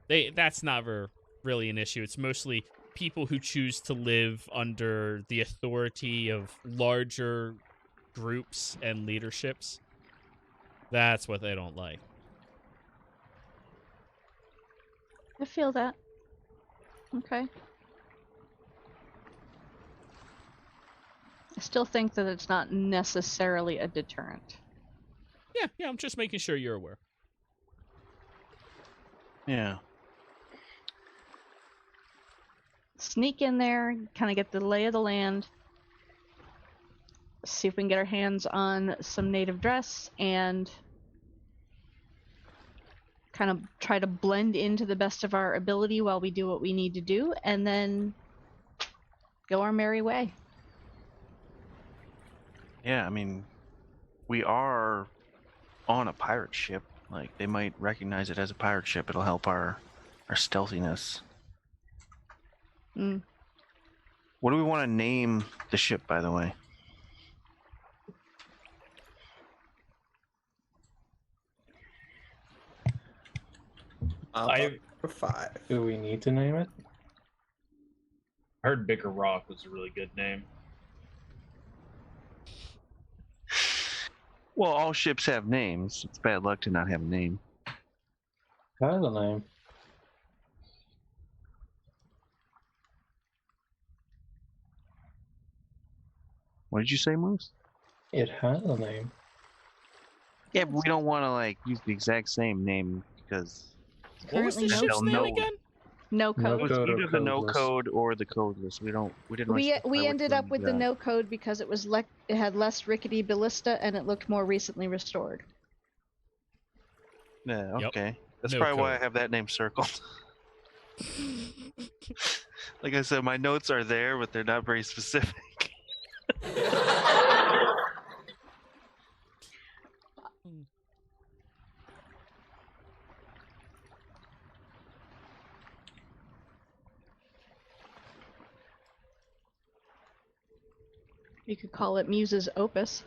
Speaker 1: That's never really an issue. It's mostly people who choose to live under the authority of larger groups and leaderships. That's what they don't like.
Speaker 6: I feel that. Okay. I still think that it's not necessarily a deterrent.
Speaker 1: Yeah, I'm just making sure you're aware.
Speaker 4: Yeah.
Speaker 6: Sneak in there, kind of get the lay of the land, see if we can get our hands on some native dress, and kind of try to blend into the best of our ability while we do what we need to do, and then go our merry way.
Speaker 4: Yeah, I mean, we are on a pirate ship. Like, they might recognize it as a pirate ship. It'll help our stealthiness.
Speaker 6: Mm.
Speaker 4: What do we want to name the ship, by the way?
Speaker 3: For 5.
Speaker 5: Do we need to name it?
Speaker 7: I heard Bicker Rock was a really good name.
Speaker 4: Well, all ships have names. It's bad luck to not have a name.
Speaker 5: Has a name.
Speaker 4: What did you say, Moose?
Speaker 5: It has a name.
Speaker 4: Yeah, but we don't want to like use the exact same name because
Speaker 1: What was
Speaker 6: Currently
Speaker 1: the
Speaker 6: no
Speaker 1: ship's
Speaker 4: they'll
Speaker 1: name
Speaker 4: know.
Speaker 1: again?
Speaker 6: No
Speaker 5: No
Speaker 6: code.
Speaker 4: it was
Speaker 5: code or
Speaker 4: either the no
Speaker 5: codeless.
Speaker 4: code or the codeless. We didn't. specify
Speaker 6: We
Speaker 4: which
Speaker 6: ended up
Speaker 4: one
Speaker 6: with
Speaker 4: we
Speaker 6: the
Speaker 4: got.
Speaker 6: no code because it was it had less rickety ballista and it looked more recently restored.
Speaker 4: Yeah.
Speaker 1: Yep.
Speaker 4: Okay. That's
Speaker 1: No
Speaker 4: probably why I
Speaker 1: code.
Speaker 4: have that name circled. Like I said, my notes are there, but they're not very specific.
Speaker 6: You could call it Muse's Opus.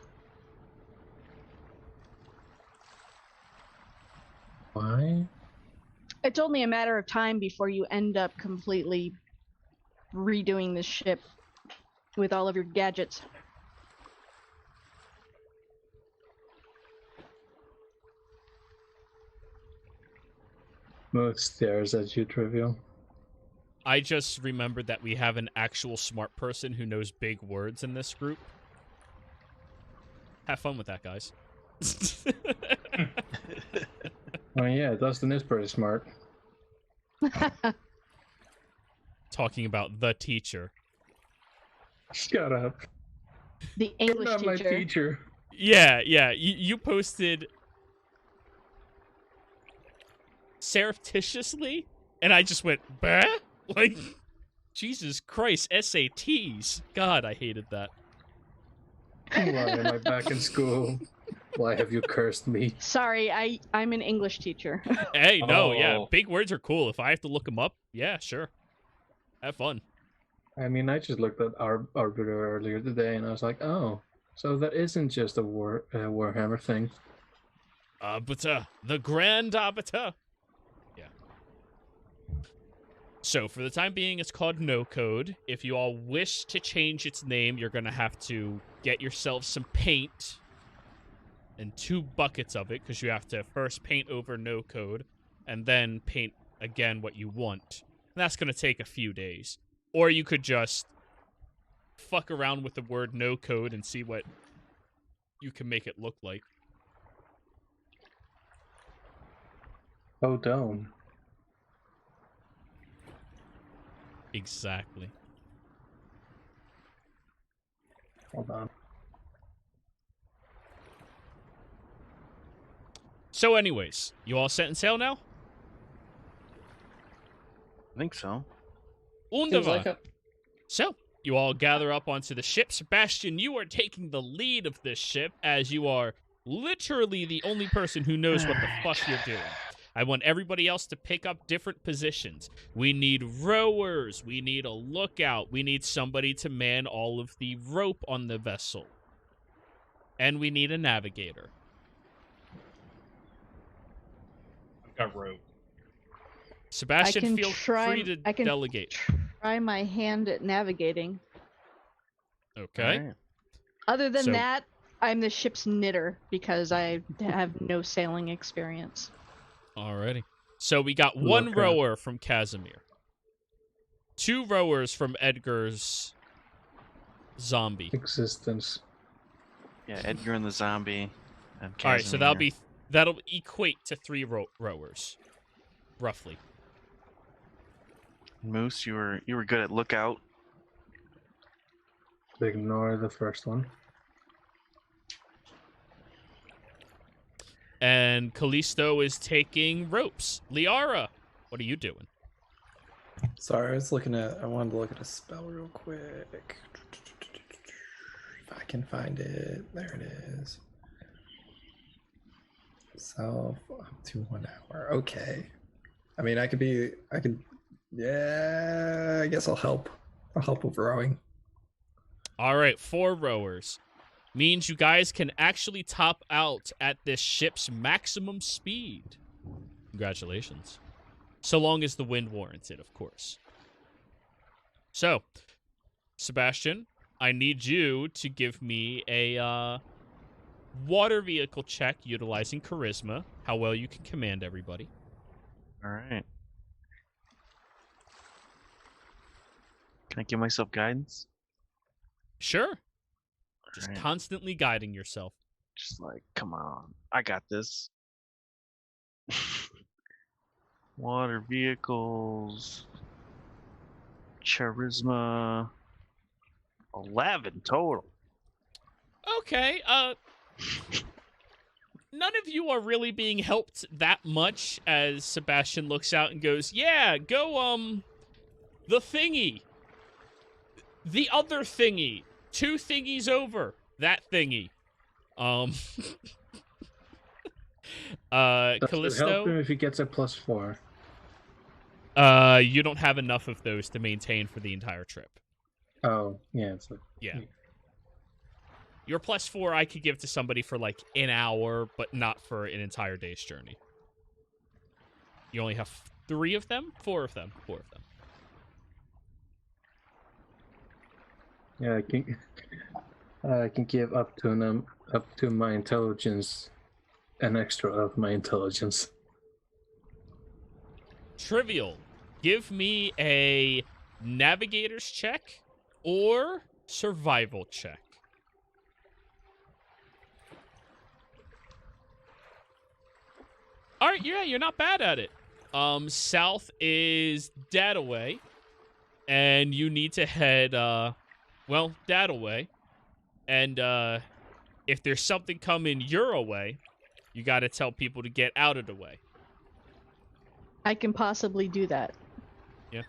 Speaker 5: Why?
Speaker 6: It's only a matter of time before you end up completely redoing this ship with all of your gadgets.
Speaker 5: Moose stares at you, Trivial.
Speaker 1: I just remembered that we have an actual smart person who knows big words in this group. Have fun with that, guys.
Speaker 5: Oh yeah, Dustin is pretty smart.
Speaker 1: Talking about the teacher.
Speaker 5: Shut up.
Speaker 6: The
Speaker 5: You're
Speaker 6: English
Speaker 5: not my
Speaker 6: teacher.
Speaker 5: teacher.
Speaker 1: Yeah. You posted surreptitiously, and I just went, bah? Like, Jesus Christ, SATs. God, I hated that.
Speaker 5: Why am I back in school? Why have you cursed me?
Speaker 6: Sorry, I'm an English teacher.
Speaker 1: Hey, no, yeah,
Speaker 7: Oh.
Speaker 1: big words are cool. If I have to look them up, yeah, sure. Have fun.
Speaker 5: I mean, I just looked at Arbiter earlier today, and I was like, oh, so that isn't just a Warhammer thing.
Speaker 1: Arbiter, the Grand Arbiter. Yeah. So, for the time being, it's called No Code. If you all wish to change its name, you're going to have to get yourself some paint and 2 buckets of it, because you have to first paint over No Code and then paint again what you want. And that's going to take a few days. Or you could just fuck around with the word No Code and see what you can make it look like.
Speaker 5: Oh, dome.
Speaker 1: Exactly.
Speaker 5: Hold on.
Speaker 1: So anyways, you all set in sail now?
Speaker 4: I think so.
Speaker 2: Seems
Speaker 1: Wunderbar.
Speaker 2: like it.
Speaker 1: So, you all gather up onto the ship. Sebastian, you are taking the lead of this ship as you are literally the only person who knows what the fuck you're doing. I want everybody else to pick up different positions. We need rowers. We need a lookout. We need somebody to man all of the rope on the vessel. And we need a navigator.
Speaker 7: Got rope.
Speaker 1: Sebastian,
Speaker 6: can
Speaker 1: feel
Speaker 6: try-
Speaker 1: free to
Speaker 6: I can
Speaker 1: delegate.
Speaker 6: Try my hand at navigating.
Speaker 1: Okay.
Speaker 4: Alright.
Speaker 6: Other than
Speaker 1: So-
Speaker 6: that, I'm the ship's knitter because I have no sailing experience.
Speaker 1: Alrighty. So we got one
Speaker 5: Lookout.
Speaker 1: rower from Casimir. 2 rowers from Edgar's zombie.
Speaker 5: Existence.
Speaker 4: Yeah, Edgar and the zombie. And
Speaker 1: Alright, so
Speaker 4: Casimir.
Speaker 1: that'll equate to 3 rowers. Roughly.
Speaker 4: Moose, you were good at lookout.
Speaker 5: Ignore the first one.
Speaker 1: And Callisto is taking ropes. Liara, what are you doing?
Speaker 3: Sorry, I wanted to look at a spell real quick. If I can find it. There it is. Self up to 1 hour. Okay. I mean, yeah, I guess I'll help. I'll help with rowing.
Speaker 1: Alright, 4 rowers. Means you guys can actually top out at this ship's maximum speed. Congratulations. So long as the wind warrants it, of course. So, Sebastian, I need you to give me a water vehicle check utilizing charisma. How well you can command everybody.
Speaker 4: All right. Can I give myself guidance?
Speaker 1: Sure. Just
Speaker 4: Alright.
Speaker 1: constantly guiding yourself.
Speaker 4: Just like, come on, I got this. Water vehicles, charisma, 11 total.
Speaker 1: Okay, none of you are really being helped that much as Sebastian looks out and goes, yeah, go, the thingy. The other thingy. 2 thingies over. That thingy.
Speaker 5: Does it help
Speaker 1: Callisto,
Speaker 5: him if he gets a +4?
Speaker 1: you don't have enough of those to maintain for the entire trip.
Speaker 5: Oh, yeah. It's like,
Speaker 1: Yeah. Your +4 I could give to somebody for like an hour, but not for an entire day's journey. You only have 3 of them? 4 of them. 4 of them.
Speaker 5: yeah, I can give up to my intelligence an extra of my intelligence.
Speaker 1: Trivial. Give me a navigator's check or survival check. All right, yeah, you're not bad at it. South is Dataway, and you need to head, Dataway. And, if there's something coming your way, you gotta tell people to get out of the way.
Speaker 6: I can possibly do that.
Speaker 1: Yeah.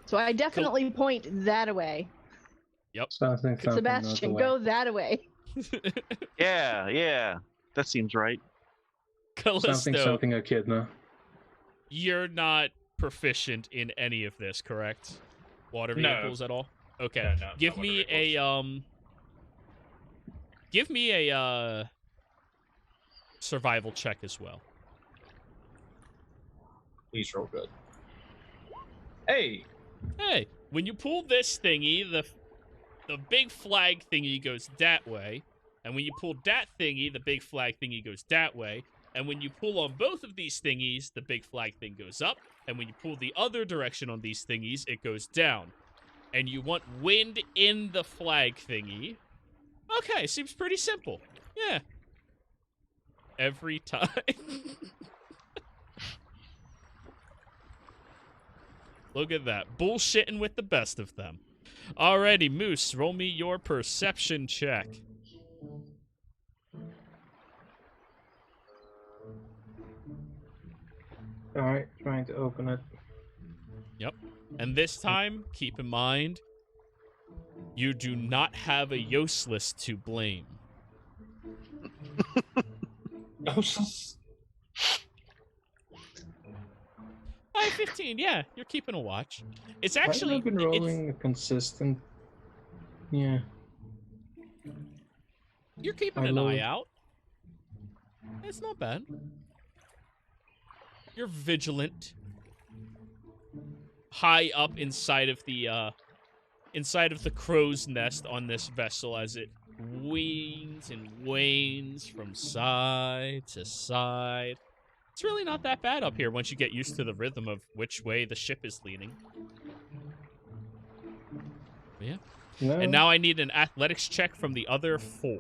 Speaker 6: So I definitely point that away.
Speaker 5: Something
Speaker 6: Sebastian,
Speaker 5: not
Speaker 6: go that way.
Speaker 4: Yeah, that seems right.
Speaker 1: Callisto,
Speaker 5: something echidna.
Speaker 1: you're not proficient in any of this, correct? Water
Speaker 7: No.
Speaker 1: vehicles at all? Okay.
Speaker 7: No, no,
Speaker 1: give
Speaker 7: not
Speaker 1: me
Speaker 7: water
Speaker 1: a give me a survival check as well.
Speaker 7: Please roll good. Hey,
Speaker 1: Hey, when you pull this thingy, the big flag thingy goes that way, and when you pull that thingy, the big flag thingy goes that way, and when you pull on both of these thingies, the big flag thing goes up, and when you pull the other direction on these thingies, it goes down. And you want wind in the flag thingy. Okay, seems pretty simple. Yeah. Every time. Look at that. Bullshitting with the best of them. Alrighty, Moose, roll me your perception check.
Speaker 5: Alright, trying to open it.
Speaker 1: Yep. And this time, keep in mind, you do not have a useless to blame.
Speaker 7: oh,
Speaker 1: 15, yeah, you're keeping a watch. It's
Speaker 5: I've
Speaker 1: actually...
Speaker 5: been rolling a consistent. Yeah.
Speaker 1: You're keeping an eye out. It's not bad. You're vigilant. High up inside of the crow's nest on this vessel as it weans and wanes from side to side. It's really not that bad up here once you get used to the rhythm of which way the ship is leaning. Yeah.
Speaker 5: No,
Speaker 1: And now I need an athletics check from the other 4.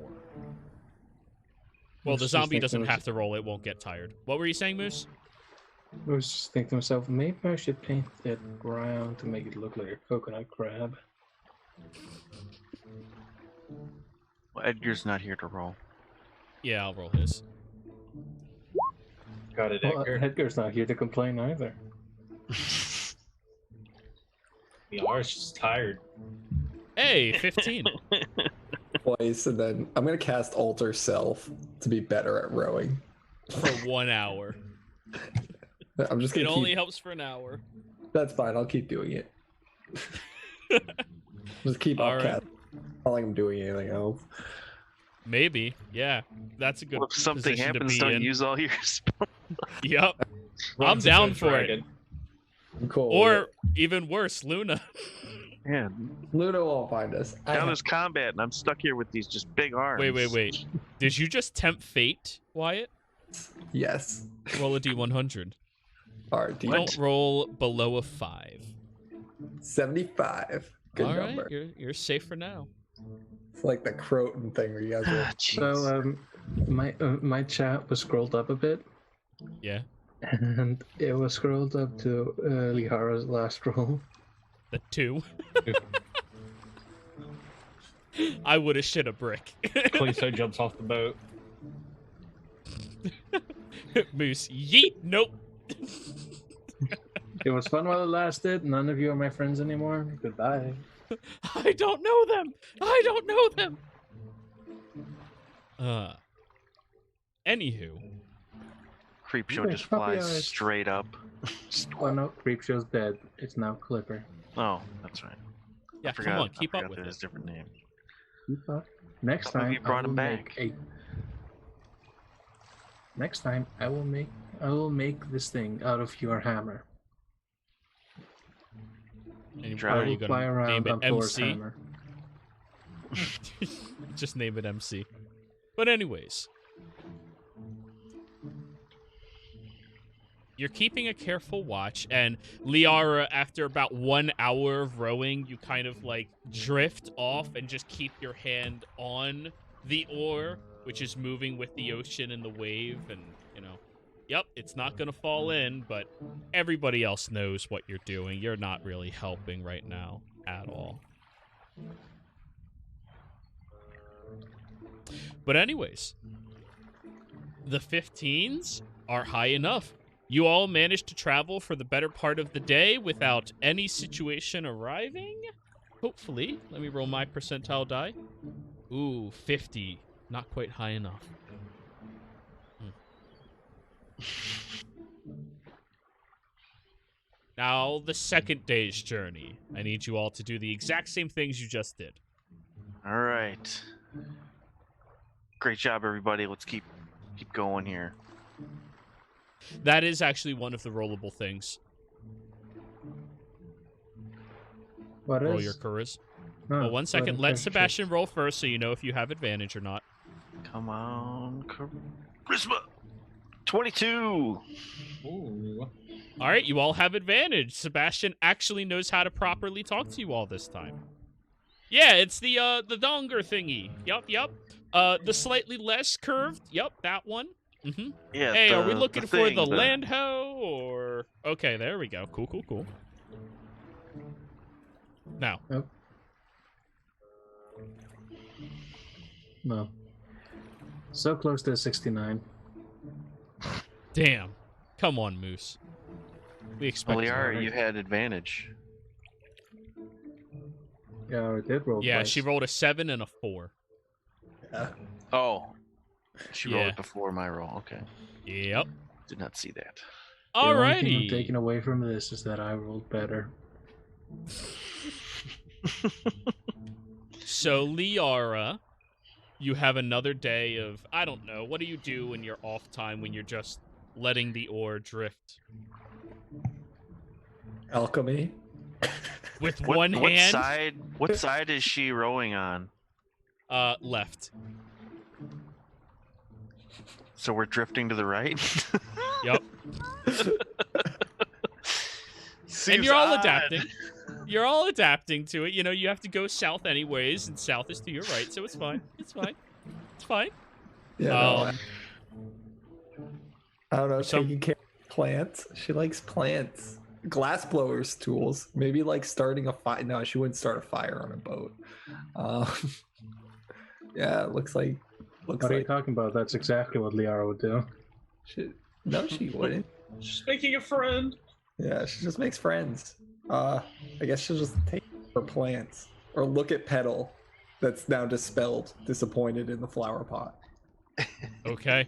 Speaker 1: Well, the
Speaker 5: Just
Speaker 1: zombie
Speaker 5: think
Speaker 1: doesn't
Speaker 5: those-
Speaker 1: have to roll. It won't get tired. What were you saying, Moose?
Speaker 5: I was just thinking to myself, maybe I should paint that ground to make it look like a coconut crab.
Speaker 4: Well, Edgar's not here to roll.
Speaker 1: Yeah, I'll roll his.
Speaker 7: got it,
Speaker 5: Well,
Speaker 7: Edgar.
Speaker 5: Edgar's not here to complain either.
Speaker 7: The R's just tired.
Speaker 1: Hey, 15.
Speaker 3: Twice, and then I'm gonna cast Alter Self to be better at rowing.
Speaker 1: For 1 hour.
Speaker 3: I'm just
Speaker 1: It
Speaker 3: gonna
Speaker 1: only
Speaker 3: keep.
Speaker 1: helps for an hour.
Speaker 3: That's fine. I'll keep doing it. Just keep
Speaker 1: All
Speaker 3: upcast. Not like I'm doing anything else.
Speaker 1: Maybe. Yeah. That's a good
Speaker 4: Well, if something
Speaker 1: position to
Speaker 4: happens,
Speaker 1: be
Speaker 4: don't
Speaker 1: in.
Speaker 4: use all your spells.
Speaker 1: Yep.
Speaker 7: Runs
Speaker 1: down
Speaker 7: into a
Speaker 1: for it.
Speaker 7: dragon.
Speaker 3: I'm cool.
Speaker 1: Or even worse, Luna.
Speaker 4: Yeah,
Speaker 3: Luna won't find us.
Speaker 4: now there's combat, and I'm stuck here with these just big arms.
Speaker 1: Wait. Did you just tempt fate, Wyatt?
Speaker 3: Yes.
Speaker 1: Roll a d100.
Speaker 3: RD.
Speaker 1: Don't roll below a 5.
Speaker 3: 75. Good
Speaker 1: All
Speaker 3: number.
Speaker 1: right, you're safe for now.
Speaker 3: It's like the Croton thing where you guys are.
Speaker 5: So my chat was scrolled up a bit,
Speaker 1: Yeah.
Speaker 5: and it was scrolled up to Lihara's last roll.
Speaker 1: The 2. I would have shit a brick.
Speaker 7: Calisto jumps off the boat.
Speaker 1: Moose, yeet, nope.
Speaker 5: It was fun while it lasted. None of you are my friends anymore. Goodbye.
Speaker 1: I don't know them. I don't know them. Anywho,
Speaker 4: Creepshow
Speaker 5: Okay,
Speaker 4: just
Speaker 5: puppy
Speaker 4: flies
Speaker 5: eyes.
Speaker 4: straight up.
Speaker 5: Oh no, Creepshow's dead. It's now Clipper.
Speaker 4: Oh, that's right.
Speaker 1: yeah,
Speaker 4: I forgot,
Speaker 1: come on, keep
Speaker 4: I
Speaker 1: up
Speaker 4: forgot
Speaker 1: with
Speaker 4: that
Speaker 1: it.
Speaker 4: his different name.
Speaker 5: Keep up. Next
Speaker 4: How come
Speaker 5: time
Speaker 4: you brought
Speaker 5: I will
Speaker 4: him
Speaker 5: make
Speaker 4: back?
Speaker 5: Next time I will make this thing out of your hammer.
Speaker 1: And
Speaker 4: Try
Speaker 5: I
Speaker 1: are
Speaker 5: will
Speaker 1: you
Speaker 5: fly
Speaker 1: gonna
Speaker 5: around
Speaker 1: name it
Speaker 5: on Thor's
Speaker 1: MC?
Speaker 5: hammer.
Speaker 1: Just name it MC. But anyways, you're keeping a careful watch, and Liara, after about 1 hour of rowing, you kind of like drift off and just keep your hand on the oar, which is moving with the ocean and the wave, and yep, it's not gonna fall in, but everybody else knows what you're doing. You're not really helping right now at all. But anyways, the 15s are high enough. You all managed to travel for the better part of the day without any situation arriving. Hopefully. Let me roll my percentile die. Ooh, 50. Not quite high enough. Now, the second day's journey. I need you all to do the exact same things you just did.
Speaker 4: All right. Great job, everybody. Let's keep going here.
Speaker 1: That is actually one of the rollable things.
Speaker 5: What
Speaker 1: Roll
Speaker 5: is?
Speaker 1: your charisma.
Speaker 5: Oh,
Speaker 1: Well, 1 second.
Speaker 5: what
Speaker 1: Let
Speaker 5: is-
Speaker 1: Sebastian roll first so you know if you have advantage or not.
Speaker 4: Come on, charisma. 22.
Speaker 7: Ooh.
Speaker 1: All right, you all have advantage. Sebastian actually knows how to properly talk to you all this time. Yeah, it's the donger thingy. Yup. The slightly less curved. Yup, that one. Mm-hmm.
Speaker 4: Yeah.
Speaker 1: Hey, are we
Speaker 4: the
Speaker 1: looking for
Speaker 4: thing,
Speaker 1: the land hoe or? Okay, there we go. Cool. Now,
Speaker 5: No. So close to 69.
Speaker 1: damn. Come on, Moose. We expect.
Speaker 4: Liara, you had advantage.
Speaker 5: Yeah, I did roll.
Speaker 1: Yeah,
Speaker 5: twice.
Speaker 1: she rolled a 7 and a 4.
Speaker 3: Yeah.
Speaker 4: Oh. She rolled
Speaker 1: Yeah.
Speaker 4: it before my roll. Okay.
Speaker 1: Yep.
Speaker 4: Did not see that.
Speaker 5: The only thing I'm
Speaker 1: Alrighty.
Speaker 5: taking away from this is that I rolled better.
Speaker 1: So, Liara, you have another day of, I don't know, what do you do in your off time when you're just letting the oar drift?
Speaker 3: Alchemy.
Speaker 1: With one hand?
Speaker 4: What side is she rowing on?
Speaker 1: Left.
Speaker 4: So we're drifting to the right?
Speaker 1: Yep. And
Speaker 4: Seems
Speaker 1: you're all
Speaker 4: odd.
Speaker 1: adapting. You're all adapting to it. You know, you have to go south anyways, and south is to your right, so it's fine. It's fine.
Speaker 3: Yeah. No,
Speaker 1: Um,
Speaker 3: I don't know.
Speaker 1: some-
Speaker 3: Taking care of plants. She likes plants. Glass blowers tools. Maybe like starting a fire. No, she wouldn't start a fire on a boat. Yeah, it looks like.
Speaker 5: What are you talking about? That's exactly what Liara would do.
Speaker 3: No, she wouldn't.
Speaker 7: Just making a friend.
Speaker 3: Yeah, she just makes friends. I guess she'll just take her plants or look at Petal, that's now dispelled, disappointed in the flower pot.
Speaker 1: Okay.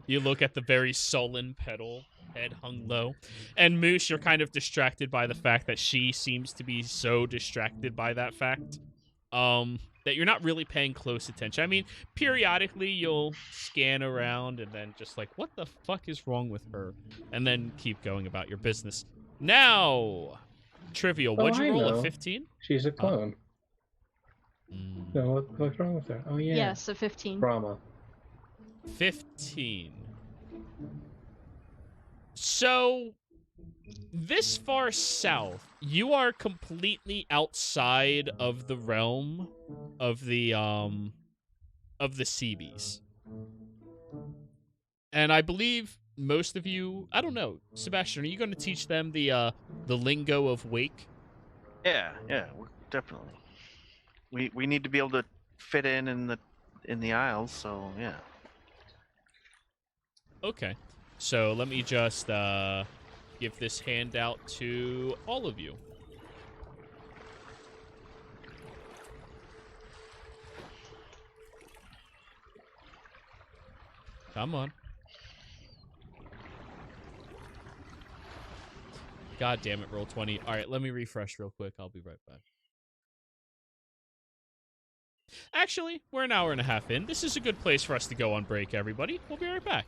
Speaker 1: You look at the very sullen Petal, head hung low. And Moose, you're kind of distracted by the fact that she seems to be so distracted by that fact. That you're not really paying close attention. I mean, periodically you'll scan around and then just like, what the fuck is wrong with her? And then keep going about your business. Now, Trivial, what'd
Speaker 5: I
Speaker 1: you roll?
Speaker 5: know.
Speaker 1: A 15?
Speaker 5: She's a clone. No, what's wrong with her? Oh yeah.
Speaker 6: Yes, a 15.
Speaker 5: Brahma.
Speaker 1: 15. So, this far south, you are completely outside of the realm of the Seabees. And I believe most of you, I don't know, Sebastian, are you going to teach them the lingo of Wake?
Speaker 4: Yeah, we're definitely. We need to be able to fit in the Isles, so yeah.
Speaker 1: Okay. So let me just give this handout to all of you. Come on. God damn it, roll 20. All right, let me refresh real quick. I'll be right back. Actually, we're an hour and a half in. This is a good place for us to go on break, everybody. We'll be right back.